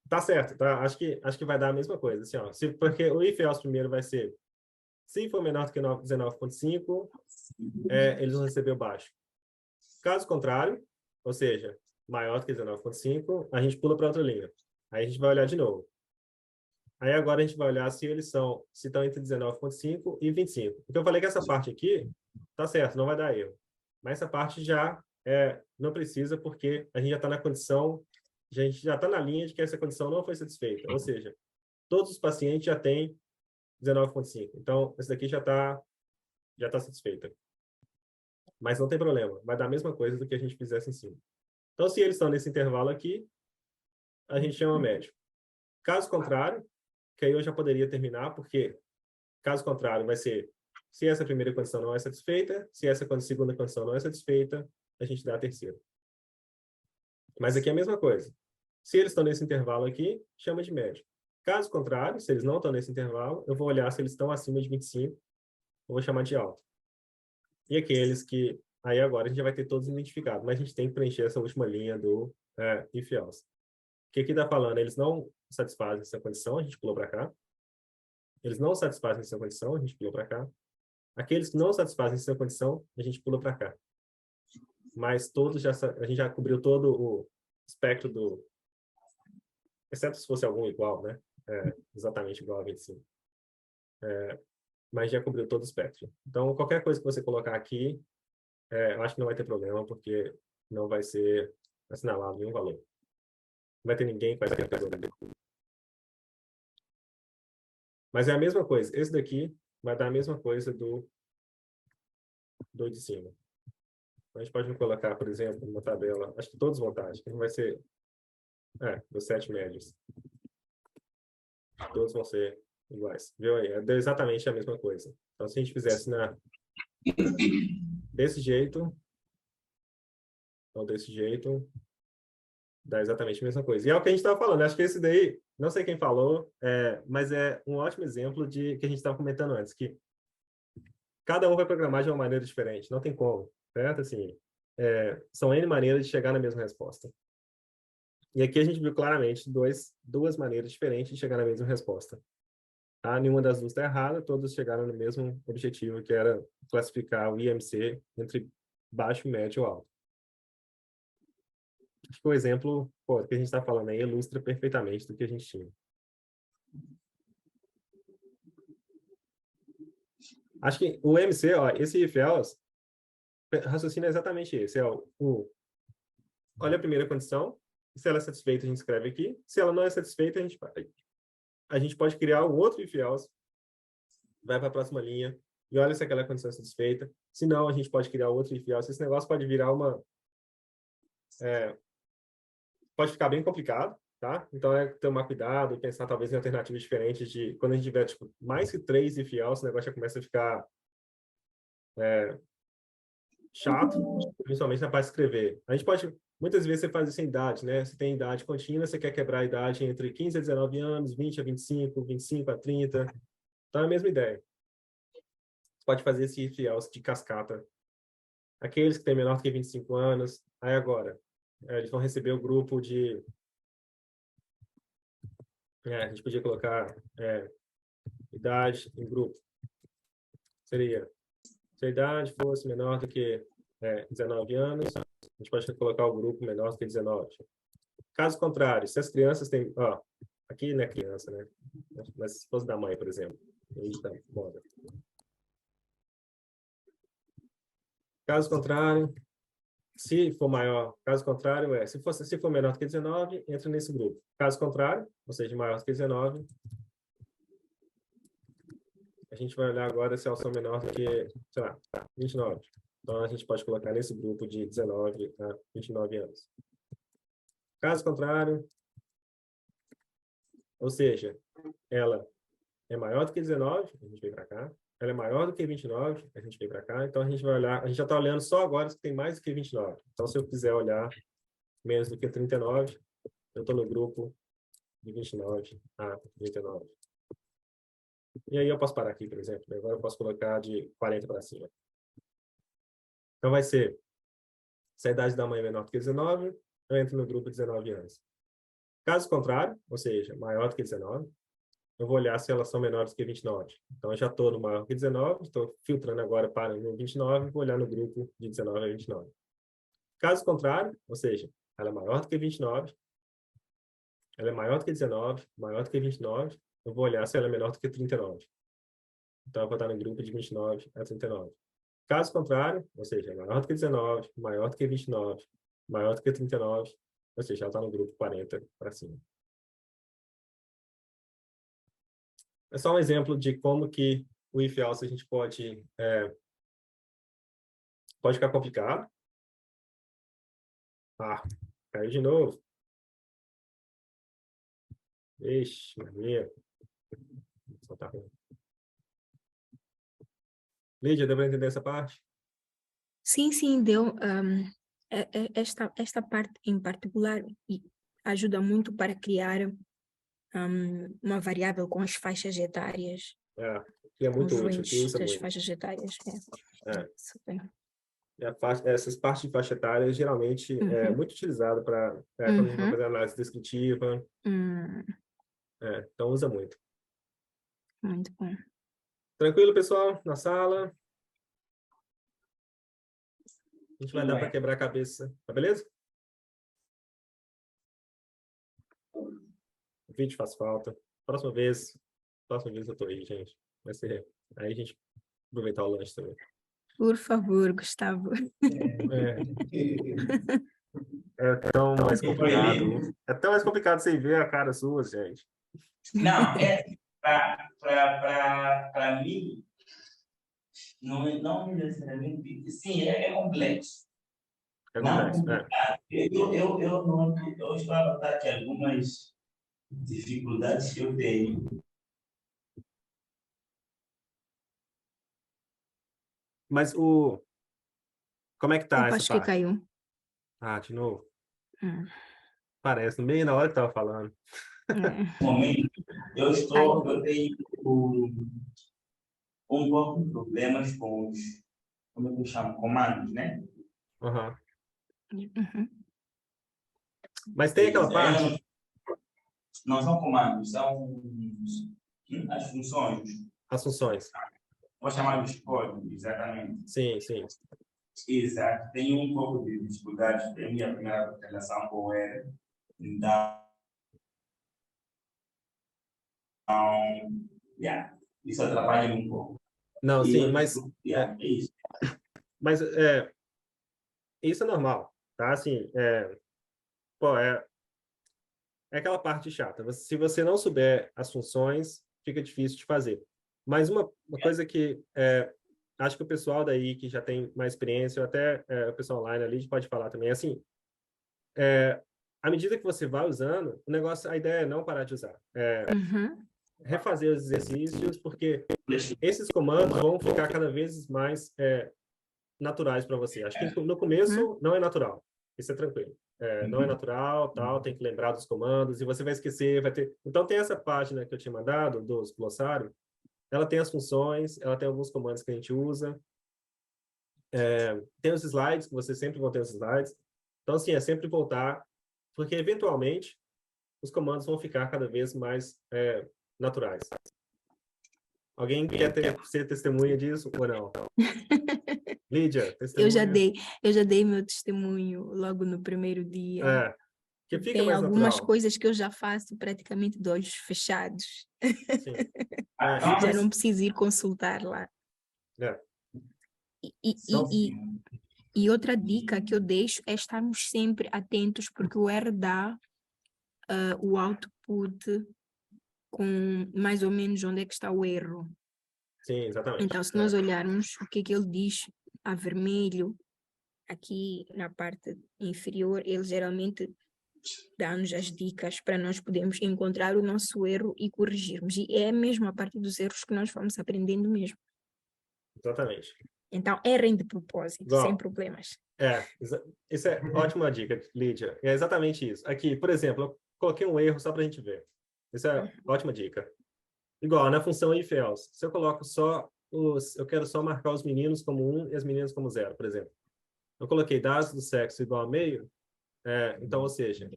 tá certo, tá? Acho que vai dar a mesma coisa, assim, ó. Porque o if else primeiro vai ser, se for menor do que 19,5, eles vão receber o baixo. Caso contrário, ou seja, maior do que 19,5, a gente pula para outra linha. Aí a gente vai olhar de novo. Aí agora a gente vai olhar se se estão entre 19,5 e 25. Porque eu falei que essa parte aqui, tá certo, não vai dar erro. Mas essa parte já não precisa, porque a gente já está na condição, a gente já está na linha de que essa condição não foi satisfeita. Ou seja, todos os pacientes já têm 19,5. Então, essa daqui já tá satisfeita. Mas não tem problema, vai dar a mesma coisa do que a gente fizesse em cima. Então, se eles estão nesse intervalo aqui, a gente chama médio. Caso contrário, que aí eu já poderia terminar, porque caso contrário vai ser, se essa primeira condição não é satisfeita, se essa segunda condição não é satisfeita, a gente dá a terceira. Mas aqui é a mesma coisa. Se eles estão nesse intervalo aqui, chama de médio. Caso contrário, se eles não estão nesse intervalo, eu vou olhar se eles estão acima de 25, eu vou chamar de alto. E aqueles que, aí agora a gente já vai ter todos identificados, mas a gente tem que preencher essa última linha do if else. O que aqui está falando? Eles não satisfazem essa condição, a gente pulou para cá. Eles não satisfazem essa condição, a gente pulou para cá. Aqueles que não satisfazem essa condição, a gente pula para cá. Mas todos a gente já cobriu todo o espectro do... Exceto se fosse algum igual, né? Exatamente igual a 25. Mas já cobriu todo o espectro. Então, qualquer coisa que você colocar aqui, eu acho que não vai ter problema, porque não vai ser assinalado nenhum valor. Não vai ter ninguém que vai ter problema. Mas é a mesma coisa. Esse daqui vai dar a mesma coisa do de cima. A gente pode colocar, por exemplo, uma tabela, acho que todos vão estar, acho que não vai ser, dos 7 médios. Todos vão ser iguais. Viu aí? É exatamente a mesma coisa. Então, se a gente fizesse desse jeito, ou desse jeito, dá exatamente a mesma coisa. E é o que a gente estava falando. Acho que esse daí, não sei quem falou, mas é um ótimo exemplo de que a gente estava comentando antes, que cada um vai programar de uma maneira diferente. Não tem como, certo? Assim, são N maneiras de chegar na mesma resposta. E aqui a gente viu claramente duas maneiras diferentes de chegar na mesma resposta. Tá? Nenhuma das duas está errada, todas chegaram no mesmo objetivo, que era classificar o IMC entre baixo, médio ou alto. Acho que o exemplo que a gente está falando aí ilustra perfeitamente do que a gente tinha. Acho que o MC, ó, esse if else, raciocínio é exatamente esse. Olha a primeira condição, se ela é satisfeita, a gente escreve aqui. Se ela não é satisfeita, a gente pode criar um outro if else, vai para a próxima linha, e olha se aquela condição é satisfeita. Se não, a gente pode criar outro if else. Esse negócio pode virar pode ficar bem complicado, tá? Então, tomar cuidado, pensar talvez em alternativas diferentes de... Quando a gente tiver, tipo, mais que 3 if else, o negócio já começa a ficar chato, principalmente na parte de escrever. A gente pode... Muitas vezes você faz isso em idade, né? Você tem idade contínua, você quer quebrar a idade entre 15 a 19 anos, 20 a 25, 25 a 30. Então, é a mesma ideia. Você pode fazer esse if else de cascata. Aqueles que têm menor do que 25 anos, aí agora, eles vão receber o grupo de... a gente podia colocar idade em grupo. Seria, se a idade fosse menor do que 19 anos, a gente pode colocar o grupo menor do que 19. Caso contrário, se as crianças têm... aqui não é criança, né? Mas se fosse da mãe, por exemplo. Eita, moda. Caso contrário, se for maior, caso contrário, se for menor do que 19, entra nesse grupo. Caso contrário, ou seja, maior do que 19, a gente vai olhar agora se elas são menor do que, sei lá, 29. Então, a gente pode colocar nesse grupo de 19 a 29 anos. Caso contrário, ou seja, ela é maior do que 19, a gente vem para cá. Ela é maior do que 29, a gente vem para cá. Então, a gente vai olhar, a gente já está olhando só agora se tem mais do que 29. Então, se eu quiser olhar menos do que 39, eu estou no grupo de 29 a 39. E aí eu posso parar aqui, por exemplo. Agora eu posso colocar de 40 para cima. Então vai ser, se a idade da mãe é menor do que 19, eu entro no grupo de 19 anos. Caso contrário, ou seja, maior do que 19, eu vou olhar se elas são menores que 29. Então, eu já estou no maior que 19, estou filtrando agora para no 29, vou olhar no grupo de 19 a 29. Caso contrário, ou seja, ela é maior do que 29, ela é maior do que 19, maior do que 29, eu vou olhar se ela é menor do que 39. Então, eu vou estar no grupo de 29 a 39. Caso contrário, ou seja, maior do que 19, maior do que 29, maior do que 39, ou seja, ela está no grupo 40 para cima. É só um exemplo de como que o if else a gente pode ficar complicado. Ah, caiu de novo. Ixi, Maria. Só tá ruim. Lídia, deu para entender essa parte? Sim, deu. Esta parte em particular ajuda muito para criar uma variável com as faixas etárias, Que é com os muito útil, que ranges usa das muito. faixas etárias. Super. Essas partes de faixa etária geralmente é muito utilizado para quando a gente vai fazer análise descritiva. Então usa muito. Muito bom. Tranquilo, pessoal? Na sala? A gente vai dar para quebrar a cabeça. Tá beleza? O vídeo faz falta. Próxima vez eu tô aí, gente. Vai ser... Aí a gente aproveitar o lanche também. Por favor, Gustavo. É tão mais complicado. É tão mais complicado você ver a cara sua, gente. Não, para mim, não necessariamente. Sim, é complexo. É Não complexo, complicado. Eu estou a notar que algumas dificuldades que eu tenho. Mas como é que tá Opa, essa acho que parte? caiu. Ah, de novo. Hum. Parece, no meio da hora que tava falando. No momento, eu tenho um pouco de problemas com os, como é que eu chamo? Comandos, né? Uhum. Mas tem aquela parte... Não são comandos, são as funções. As funções. Vou chamar de códigos, exatamente. Sim, sim. Exato. Tenho um pouco de dificuldade, é a minha primeira relação com o R. Então, isso atrapalha um pouco. Não, sim, mas isso é normal, tá? Assim, é aquela parte chata. Se você não souber as funções, fica difícil de fazer. Mas uma coisa que acho que o pessoal daí que já tem mais experiência, ou até o pessoal online ali pode falar também, assim, à medida que você vai usando, a ideia é não parar de usar. Refazer os exercícios, porque esses comandos vão ficar cada vez mais naturais para você. Acho que no começo não é natural. Isso é tranquilo. Não é natural, tal, tem que lembrar dos comandos, e você vai esquecer, vai ter... Então, tem essa página que eu tinha mandado, dos glossários, ela tem as funções, ela tem alguns comandos que a gente usa, tem os slides, que você sempre vão ter os slides. Então, assim, é sempre voltar, porque, eventualmente, os comandos vão ficar cada vez mais naturais. Alguém quer ser testemunha disso ou não? Lídia, testemunha? Eu já dei meu testemunho logo no primeiro dia. Que fica Tem mais algumas natural. coisas que eu já faço praticamente de olhos fechados. Sim. Já não preciso ir consultar lá. E outra dica que eu deixo é estarmos sempre atentos, porque o R dá o output com mais ou menos onde é que está o erro. Sim, exatamente. Então, se nós olharmos o que é que ele diz a vermelho, aqui na parte inferior, ele geralmente dá-nos as dicas para nós podermos encontrar o nosso erro e corrigirmos. E é mesmo a partir dos erros que nós vamos aprendendo mesmo. Exatamente. Então, errem de propósito, Igual, sem problemas. Isso é ótima dica, Lídia. É exatamente isso. Aqui, por exemplo, eu coloquei um erro só para a gente ver. Isso é ótima dica. Igual na função if else. Se eu coloco só eu quero só marcar os meninos como 1 e as meninas como 0, por exemplo. Eu coloquei dados do sexo igual a meio, então, ou seja,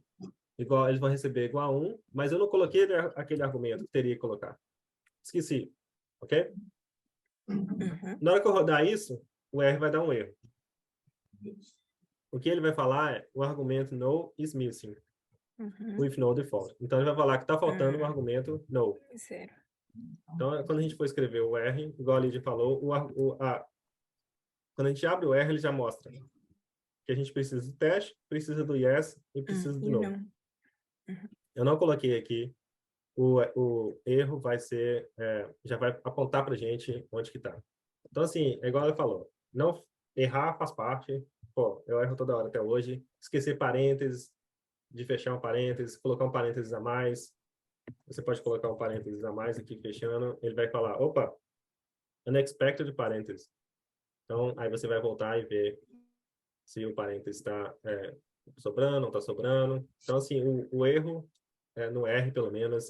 igual, eles vão receber igual a 1, mas eu não coloquei aquele argumento que teria que colocar. Esqueci, ok? Na hora que eu rodar isso, o R vai dar um erro. O que ele vai falar é o argumento no is missing, with no default. Então, ele vai falar que está faltando o argumento no. Zero. Então, quando a gente for escrever o R, igual a Lídia falou, quando a gente abre o R, ele já mostra que a gente precisa do teste, precisa do yes e precisa do no. Eu não coloquei aqui. O erro vai ser, já vai apontar para a gente onde que está. Então, assim, é igual ela falou, não errar faz parte. Pô, eu erro toda hora até hoje. Esquecer parênteses, de fechar um parênteses, colocar um parênteses a mais. Você pode colocar um parênteses a mais aqui fechando. Ele vai falar, opa, unexpected parênteses. Então, aí você vai voltar e ver se o parênteses está sobrando, não está sobrando. Então, assim, o erro, no R, pelo menos,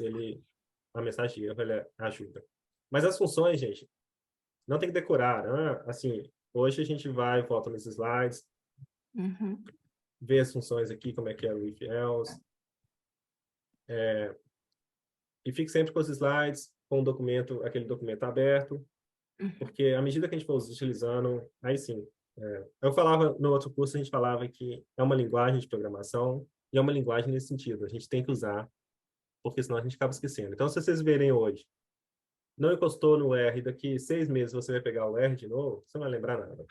a mensagem de erro, ele ajuda. Mas as funções, gente, não tem que decorar. Né? Assim, hoje a gente vai, volta nos slides, ver as funções aqui, como é que é o if else. E fique sempre com os slides, com o documento, aquele documento aberto, porque à medida que a gente for utilizando, aí sim. Eu falava, no outro curso, a gente falava que é uma linguagem de programação e é uma linguagem nesse sentido. A gente tem que usar, porque senão a gente acaba esquecendo. Então, se vocês verem hoje, não encostou no R, daqui 6 meses você vai pegar o R de novo, você não vai lembrar nada.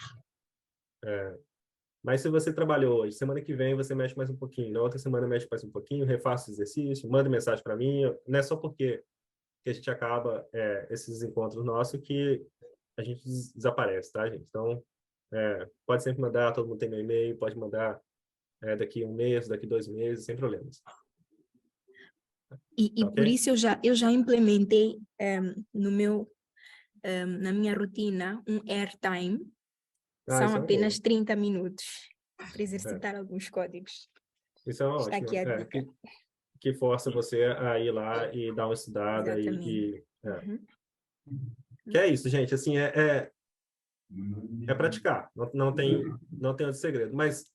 Mas se você trabalhou hoje, semana que vem você mexe mais um pouquinho, na outra semana mexe mais um pouquinho, refaça o exercício, manda mensagem para mim. Não é só porque que a gente acaba esses encontros nossos que a gente desaparece, tá, gente? Então, pode sempre mandar, todo mundo tem meu e-mail, pode mandar daqui 1 mês, daqui 2 meses, sem problemas. E Tá, por okay? isso eu já implementei na minha rotina um airtime. São Isso é uma apenas boa. 30 minutos para exercitar alguns códigos. Isso é uma Está ótima. aqui a dica. Que força você a ir lá e dar uma estudada Exatamente. Que é isso, gente. Assim, é praticar. Não tem outro segredo. Mas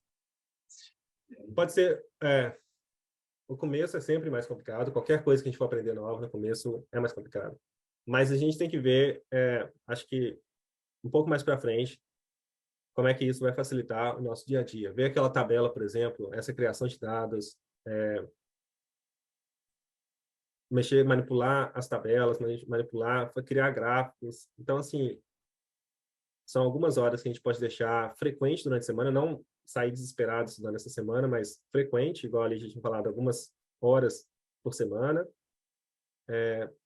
pode ser... o começo é sempre mais complicado. Qualquer coisa que a gente for aprender nova no começo é mais complicado. Mas a gente tem que ver, acho que um pouco mais para frente, como é que isso vai facilitar o nosso dia a dia. Ver aquela tabela, por exemplo, essa criação de dados, manipular as tabelas, manipular, criar gráficos. Então, assim, são algumas horas que a gente pode deixar frequente durante a semana, não sair desesperado estudando essa semana, mas frequente, igual ali a gente tinha falado, algumas horas por semana.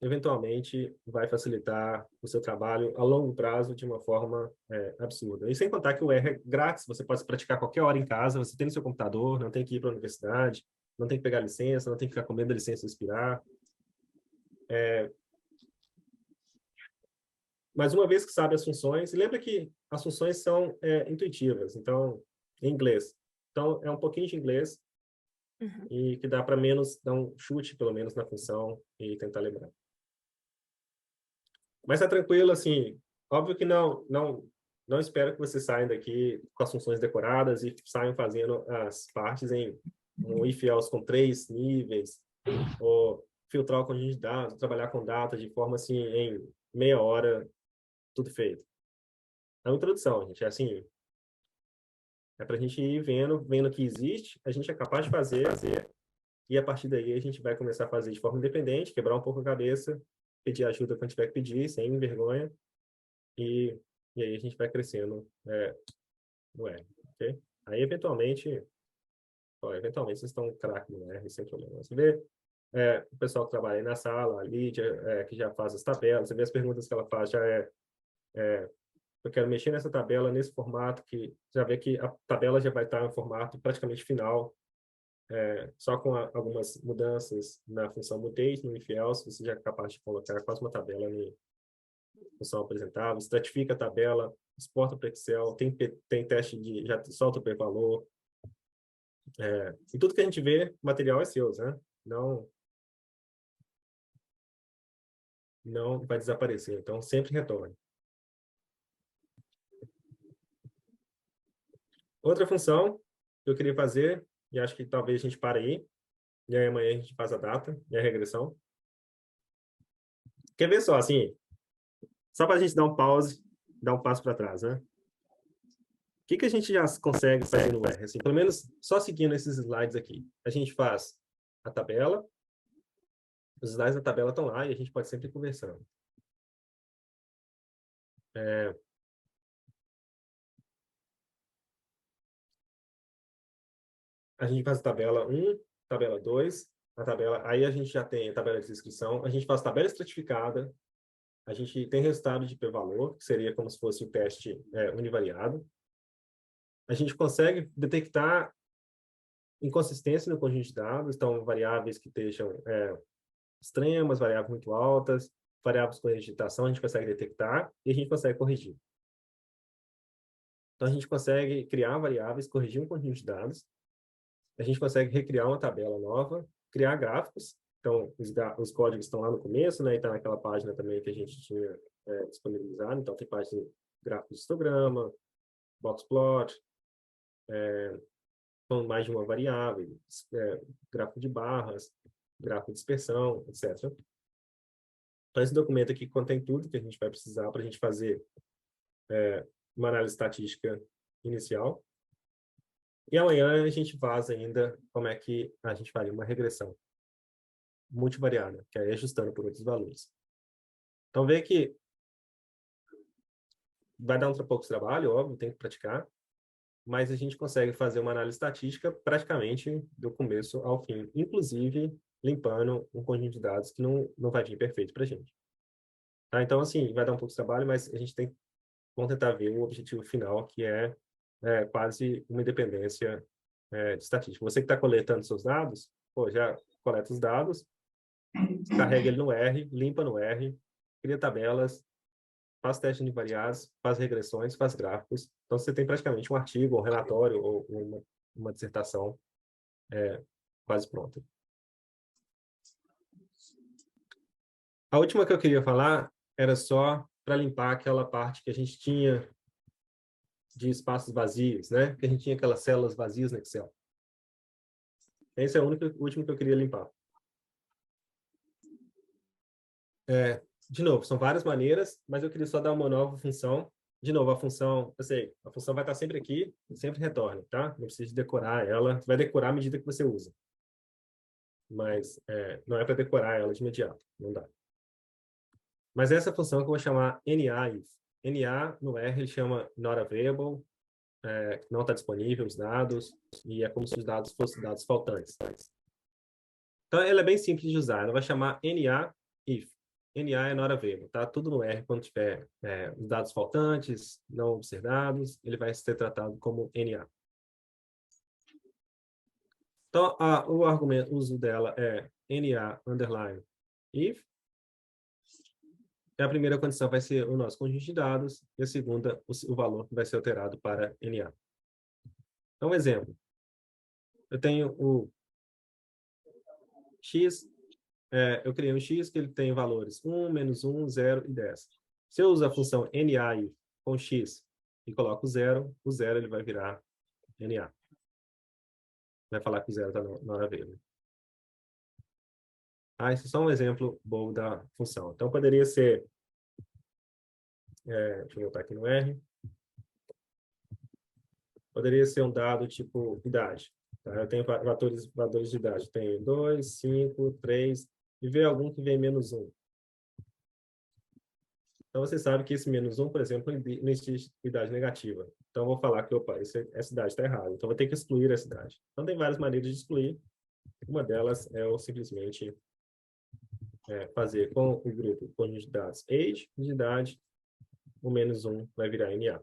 Eventualmente vai facilitar o seu trabalho a longo prazo de uma forma absurda. E sem contar que o R é grátis, você pode praticar qualquer hora em casa, você tem no seu computador, não tem que ir para a universidade, não tem que pegar licença, não tem que ficar com medo da licença expirar. Mas uma vez que sabe as funções, e lembra que as funções são intuitivas, então, em inglês. Então, é um pouquinho de inglês e que dá para dar um chute, pelo menos, na função e tentar lembrar. Mas tá tranquilo, assim, óbvio que não espero que vocês saiam daqui com as funções decoradas e saiam fazendo as partes em um if else com 3 níveis, ou filtrar o conjunto de dados, trabalhar com data de forma assim, em meia hora, tudo feito. É uma introdução, gente, é assim, é para a gente ir vendo que existe, a gente é capaz de fazer, e a partir daí a gente vai começar a fazer de forma independente, quebrar um pouco a cabeça, pedir ajuda quando tiver que pedir, sem vergonha, e aí a gente vai crescendo no R, ok? Aí, eventualmente vocês estão craque no R, sem problema. Você vê o pessoal que trabalha aí na sala, a Lídia, que já faz as tabelas, você vê as perguntas que ela faz, já eu quero mexer nessa tabela, nesse formato, que já vê que a tabela já vai estar em formato praticamente final, só com algumas mudanças na função mutate, no if else, você já é capaz de colocar quase uma tabela função apresentável, estratifica a tabela, exporta para Excel, tem teste de, já solta o p-valor. E tudo que a gente vê, material é seu, né? Não vai desaparecer. Então, sempre retorne. Outra função que eu queria fazer, e acho que talvez a gente pare aí, e aí amanhã a gente faz a data e a regressão. Quer ver só, assim, só para a gente dar um pause, dar um passo para trás, né? O que a gente já consegue fazer no R? Assim, pelo menos só seguindo esses slides aqui. A gente faz a tabela, os slides da tabela estão lá e a gente pode sempre ir conversando. A gente faz a tabela 1, tabela 2, aí a gente já tem a tabela de descrição, a gente faz tabela estratificada, a gente tem resultado de p-valor, que seria como se fosse o teste univariado. A gente consegue detectar inconsistência no conjunto de dados, então variáveis que estejam extremas, variáveis muito altas, variáveis com digitação, a gente consegue detectar e a gente consegue corrigir. Então, a gente consegue criar variáveis, corrigir um conjunto de dados, a gente consegue recriar uma tabela nova, criar gráficos. Então, os códigos estão lá no começo, né? E está naquela página também que a gente tinha disponibilizado. Então, tem página de gráfico de histograma, boxplot, com mais de uma variável, gráfico de barras, gráfico de dispersão, etc. Então, esse documento aqui contém tudo que a gente vai precisar para a gente fazer uma análise estatística inicial. E amanhã a gente vaza ainda como é que a gente faria uma regressão multivariada, que é ajustando por outros valores. Então, vê que vai dar um pouco de trabalho, óbvio, tem que praticar, mas a gente consegue fazer uma análise estatística praticamente do começo ao fim, inclusive limpando um conjunto de dados que não vai vir perfeito para a gente. Tá? Então, assim, vai dar um pouco de trabalho, mas a gente vamos tentar ver o objetivo final, que é quase uma independência de estatística. Você que está coletando seus dados, já coleta os dados, carrega ele no R, limpa no R, cria tabelas, faz testes univariados, faz regressões, faz gráficos. Então, você tem praticamente um artigo, um relatório ou uma dissertação quase pronta. A última que eu queria falar era só para limpar aquela parte que a gente tinha de espaços vazios, né? Que a gente tinha aquelas células vazias no Excel. Esse é o último que eu queria limpar. De novo, são várias maneiras, mas eu queria só dar uma nova função. De novo, a função, eu sei, a função vai estar sempre aqui, sempre retorna, tá? Não precisa decorar ela, você vai decorar à medida que você usa. Mas não é para decorar ela de imediato, não dá. Mas essa função que eu vou chamar NA-IF. NA, no R, ele chama Not Available, não está disponível os dados, e é como se os dados fossem dados faltantes. Então, ela é bem simples de usar. Ela vai chamar NA-IF. NA é Not Available, tá? Tudo no R, quando tiver os dados faltantes, não observados, ele vai ser tratado como NA. Então, o uso dela é NA_IF. A primeira condição vai ser o nosso conjunto de dados, e a segunda, o valor que vai ser alterado para NA. Então, um exemplo. Eu tenho o X, eu criei um X que ele tem valores 1, -1, 0 e 10. Se eu uso a função NA com X e coloco o 0 ele vai virar NA. Vai falar que o 0 está na hora dele. Esse é só um exemplo bom da função. Então, poderia ser... deixa eu voltar aqui no R. Poderia ser um dado tipo idade. Tá? Eu tenho valores de idade. Tenho 2, 5, 3, e ver algum que vem -1. Então, você sabe que esse -1, por exemplo, não existe idade negativa. Então, eu vou falar que, opa, essa idade está errada. Então, vou ter que excluir essa idade. Então, tem várias maneiras de excluir. Uma delas é eu simplesmente fazer com o grupo conjunto de dados age, de idade, o -1 vai virar NA.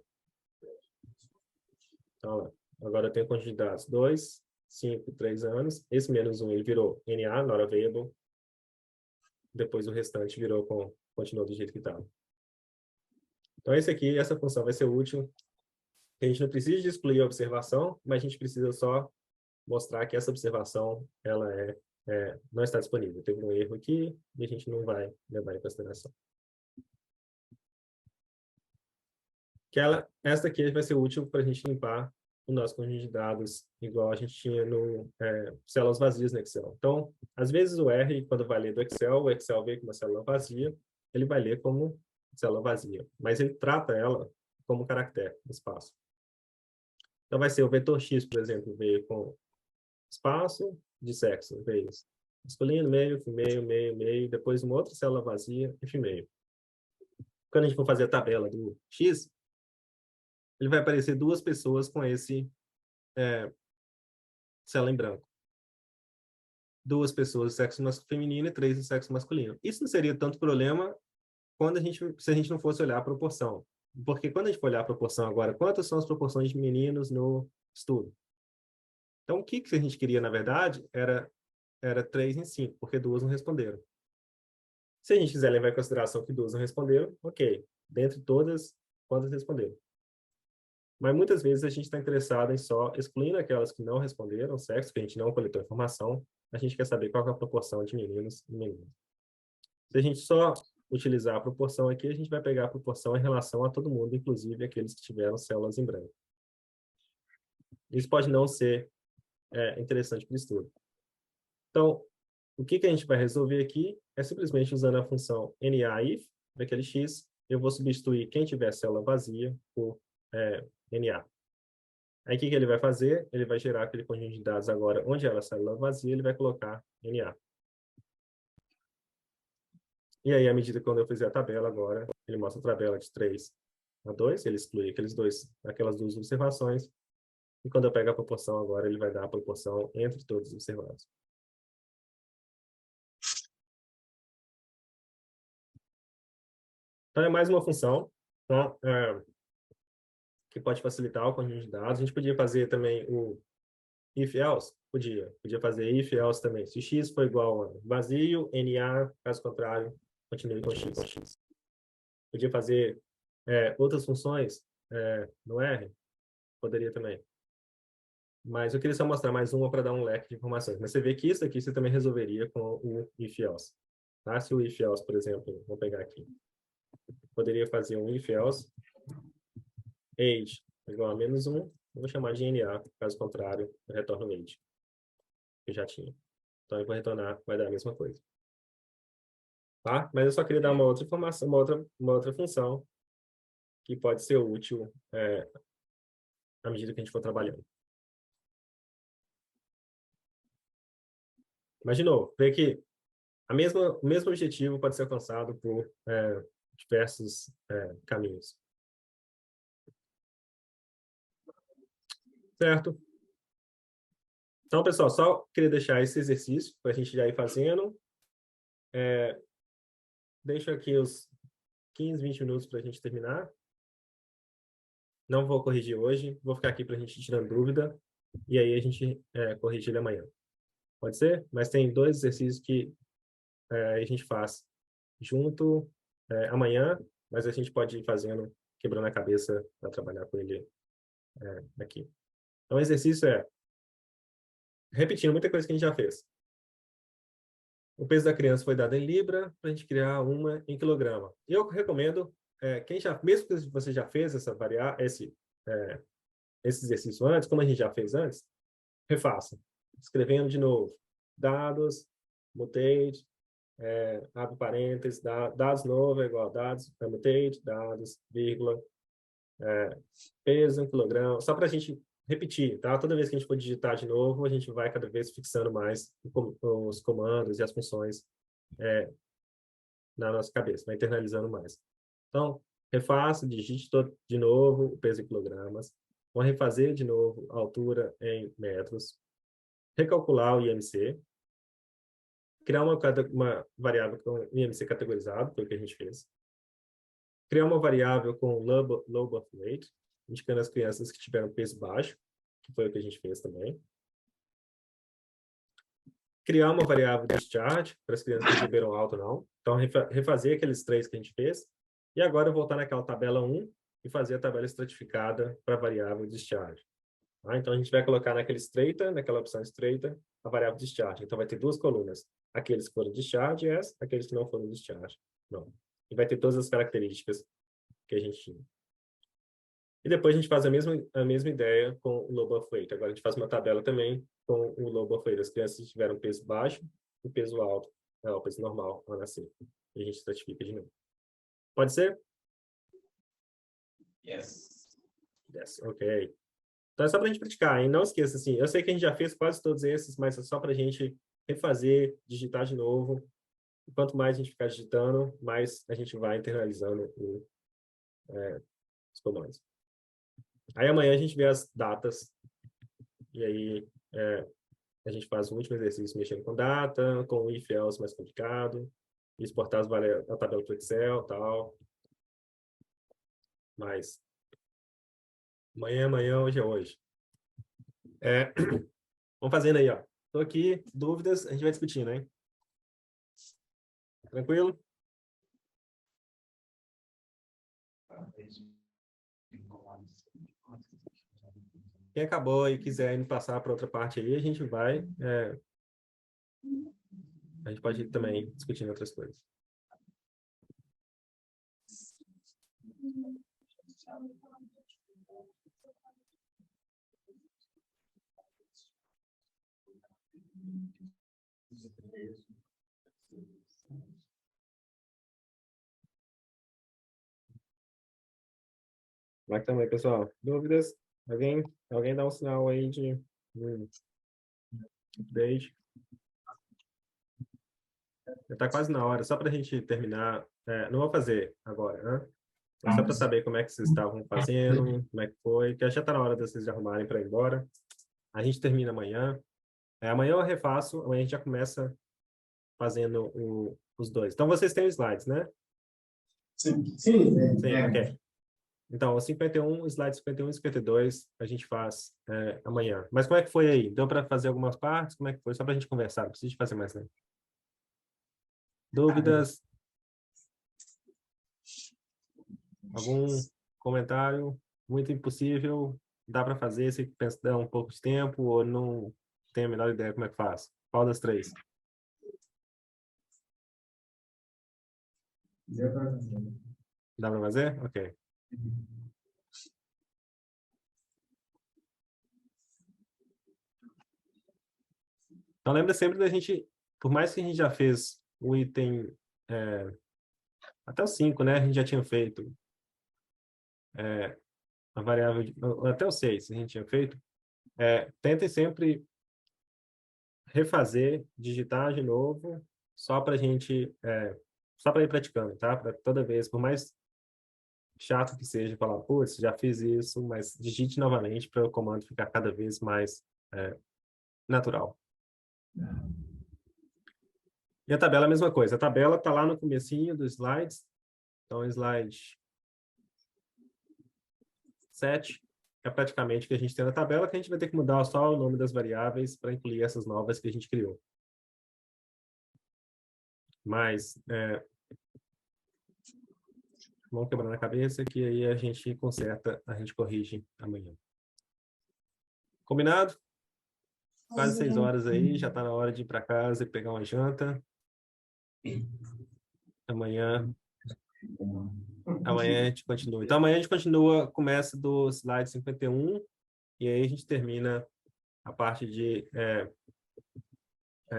Então, agora eu tenho conjunto de dados 2, 5, 3 anos. Esse -1 ele virou NA, Not Available. Depois o restante continuou do jeito que estava. Então, essa função vai ser útil. A gente não precisa de excluir a observação, mas a gente precisa só mostrar que essa observação ela não está disponível. Teve um erro aqui e a gente não vai levar em consideração. Esta aqui vai ser útil para a gente limpar o nosso conjunto de dados, igual a gente tinha no células vazias no Excel. Então, às vezes o R, quando vai ler do Excel, o Excel vê com uma célula vazia, ele vai ler como célula vazia, mas ele trata ela como caractere, espaço. Então, vai ser o vetor X, por exemplo, veio com espaço de sexo, veio masculino, meio, meio, meio, meio, depois uma outra célula vazia, F meio. Quando a gente for fazer a tabela do X, ele vai aparecer duas pessoas com esse célula em branco. Duas pessoas do sexo feminino e 3 do sexo masculino. Isso não seria tanto problema se a gente não fosse olhar a proporção. Porque quando a gente for olhar a proporção agora, quantas são as proporções de meninos no estudo? Então, o que a gente queria, na verdade, era 3 em 5, porque 2 não responderam. Se a gente quiser levar em consideração que 2 não responderam, ok. Dentre todas, quantas responderam? Mas muitas vezes a gente está interessado em só excluindo aquelas que não responderam, sexo, que a gente não coletou informação, a gente quer saber qual é a proporção de meninos e meninas. Se a gente só utilizar a proporção aqui, a gente vai pegar a proporção em relação a todo mundo, inclusive aqueles que tiveram células em branco. Isso pode não ser interessante para o estudo. Então, o que a gente vai resolver aqui é simplesmente usando a função NA-IF, daquele X, eu vou substituir quem tiver célula vazia por NA. Aí, o que ele vai fazer? Ele vai gerar aquele conjunto de dados agora, onde era a célula vazia, ele vai colocar NA. E aí, à medida que quando eu fizer a tabela agora, ele mostra a tabela de 3 a 2, ele exclui aquelas duas observações, e quando eu pego a proporção agora, ele vai dar a proporção entre todos os observados. Então, é mais uma função, tá? Que pode facilitar o conjunto de dados. A gente podia fazer também o if-else, podia fazer if-else também. Se x for igual a vazio, NA, caso contrário, continue com x. Podia fazer outras funções no R, poderia também. Mas eu queria só mostrar mais uma para dar um leque de informações. Mas você vê que isso aqui você também resolveria com o if-else. Tá? Se o if-else, por exemplo, vou pegar aqui, poderia fazer um if-else age igual a -1, eu vou chamar de NA, caso contrário, eu retorno age, que eu já tinha. Então, eu vou retornar, vai dar a mesma coisa. Tá? Mas eu só queria dar uma outra informação, uma outra função que pode ser útil à medida que a gente for trabalhando. Mas, de novo, vê que o mesmo objetivo pode ser alcançado por diversos caminhos. Certo? Então, pessoal, só queria deixar esse exercício para a gente já ir fazendo. Deixo aqui os 15, 20 minutos para a gente terminar. Não vou corrigir hoje, vou ficar aqui para a gente ir tirando dúvida, e aí a gente corrige ele amanhã. Pode ser? Mas tem 2 exercícios que a gente faz junto amanhã, mas a gente pode ir fazendo, quebrando a cabeça para trabalhar com ele aqui. Então, o exercício repetindo muita coisa que a gente já fez. O peso da criança foi dado em libra, para a gente criar uma em quilograma. Eu recomendo, mesmo que você já fez esse exercício antes, como a gente já fez antes, refaça. Escrevendo de novo. Dados, mutate, abre parênteses, dados novo é igual a dados, mutate, dados, vírgula, peso em quilograma, só para a gente repetir, tá? Toda vez que a gente for digitar de novo, a gente vai cada vez fixando mais os comandos e as funções na nossa cabeça, vai internalizando mais. Então, refaça, digite de novo o peso em quilogramas, vou refazer de novo a altura em metros, recalcular o IMC, criar uma variável com IMC categorizado, foi o que a gente fez, criar uma variável com low birth weight, indicando as crianças que tiveram peso baixo, que foi o que a gente fez também. Criar uma variável discharge para as crianças que receberam alto ou não. Então, refazer aqueles 3 que a gente fez. E agora eu voltar naquela tabela 1 e fazer a tabela estratificada para a variável discharge. Tá? Então, a gente vai colocar naquele estreita, naquela opção estreita, a variável discharge. Então, vai ter duas colunas. Aqueles que foram discharge, yes, aqueles que não foram discharge. Não. E vai ter todas as características que a gente tinha. E depois a gente faz a mesma ideia com o low buff weight. Agora a gente faz uma tabela também com o low buff weight. As crianças tiveram peso baixo e peso alto, o peso normal ao nascer. E a gente estratifica de novo. Pode ser? Yes. Yes, ok. Então é só para a gente praticar, e não esqueça, assim, eu sei que a gente já fez quase todos esses, mas é só para a gente refazer, digitar de novo. E quanto mais a gente ficar digitando, mais a gente vai internalizando os comandos. Aí amanhã a gente vê as datas, e aí a gente faz o último exercício mexendo com data, com o if else mais complicado, e exportar a tabela para o Excel e tal. Mas amanhã, hoje é hoje. Vamos fazendo aí, ó. Estou aqui, dúvidas, a gente vai discutindo, hein? Tranquilo? Quem acabou e quiser me passar para outra parte aí, a gente vai. A gente pode ir também discutindo outras coisas. Como é que também, pessoal? Dúvidas? Alguém dá um sinal aí de update? Já está quase na hora, só para a gente terminar. Não vou fazer agora, né? Mas só para saber como é que vocês estavam fazendo, como é que foi, que já está na hora de vocês arrumarem para ir embora. A gente termina amanhã. Amanhã eu refaço, amanhã a gente já começa fazendo os dois. Então, vocês têm os slides, né? Sim. Sim, ok. Então, o 51, slide 51 e 52, a gente faz amanhã. Mas como é que foi aí? Deu para fazer algumas partes? Como é que foi? Só para a gente conversar, não precisa de fazer mais, né? Dúvidas? Algum comentário? Muito impossível? Dá para fazer se pensa dar um pouco de tempo ou não tem a menor ideia como é que faz? Qual das três? Dá para fazer? Ok. Então, lembra sempre da gente, por mais que a gente já fez o item até o 5, né? A gente já tinha feito a variável, até o 6 a gente tinha feito. Tentem sempre refazer, digitar de novo, só para a gente, só para ir praticando, tá? Para toda vez, por mais chato que seja, falar, putz, já fiz isso, mas digite novamente para o comando ficar cada vez mais natural. E a tabela é a mesma coisa. A tabela está lá no comecinho dos slides. Então, slide 7 é praticamente o que a gente tem na tabela, que a gente vai ter que mudar só o nome das variáveis para incluir essas novas que a gente criou. Mas, vamos quebrando a cabeça, que aí a gente conserta, a gente corrige amanhã. Combinado? Quase 6 horas aí, já está na hora de ir para casa e pegar uma janta. Amanhã a gente continua. Então, amanhã a gente continua, começa do slide 51, e aí a gente termina a parte de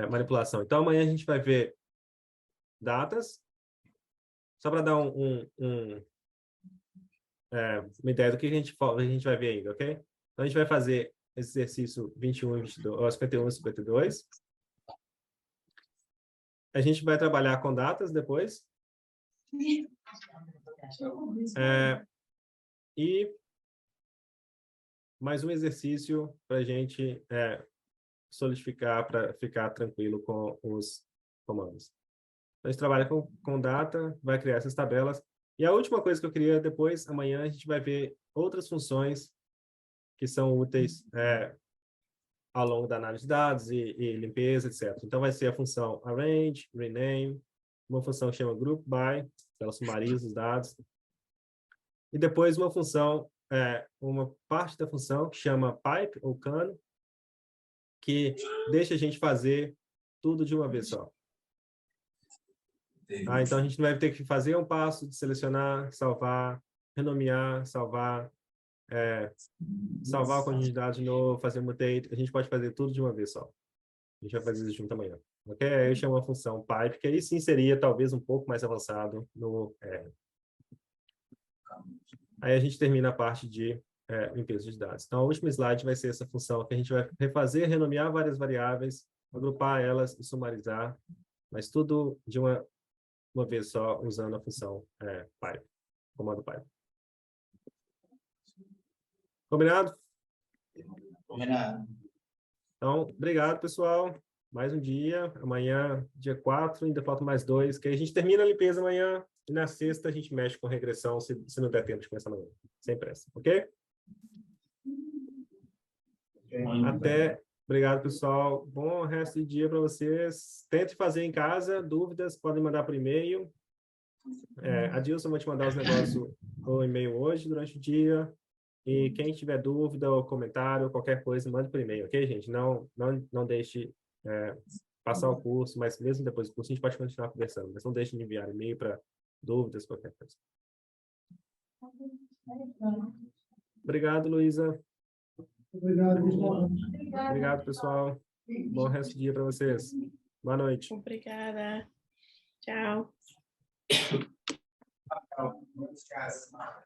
manipulação. Então, amanhã a gente vai ver datas, só para dar uma ideia do que a gente vai ver ainda, ok? Então, a gente vai fazer esse exercício 21 e 22, 51 e 52. A gente vai trabalhar com datas depois. E mais um exercício para a gente solidificar, para ficar tranquilo com os comandos. Então, a gente trabalha com data, vai criar essas tabelas. E a última coisa que eu queria depois, amanhã, a gente vai ver outras funções que são úteis ao longo da análise de dados e limpeza, etc. Então, vai ser a função arrange, rename, uma função que chama group by, ela sumariza os dados. E depois uma função, uma parte da função que chama pipe ou cano, que deixa a gente fazer tudo de uma vez só. Então a gente não vai ter que fazer um passo de selecionar, salvar, renomear, salvar o conjunto de dados de novo, fazer mutate. A gente pode fazer tudo de uma vez só. A gente vai fazer isso junto amanhã. Ok? Aí eu chamo a função pipe, que aí sim seria talvez um pouco mais avançado no R. Aí a gente termina a parte de limpeza de dados. Então, a última slide vai ser essa função que a gente vai refazer, renomear várias variáveis, agrupar elas e sumarizar, mas tudo de uma vez só, usando a função pipe, comando pipe. Combinado? Combinado. Então, obrigado, pessoal. Mais um dia. Amanhã, dia 4, ainda faltam mais 2, que aí a gente termina a limpeza amanhã e na sexta a gente mexe com regressão, se não der tempo de começar amanhã. Sem pressa, ok? Até. Obrigado, pessoal. Bom resto de dia para vocês. Tente fazer em casa. Dúvidas, podem mandar por e-mail. Adilson, vou te mandar os negócios por e-mail hoje, durante o dia. E quem tiver dúvida ou comentário, qualquer coisa, mande por e-mail, ok, gente? Não deixe passar o curso, mas mesmo depois do curso a gente pode continuar conversando. Mas não deixe de enviar e-mail para dúvidas, qualquer coisa. Obrigado, Luísa. Obrigado, pessoal. Bom resto de dia para vocês. Boa noite. Obrigada. Tchau. Tchau.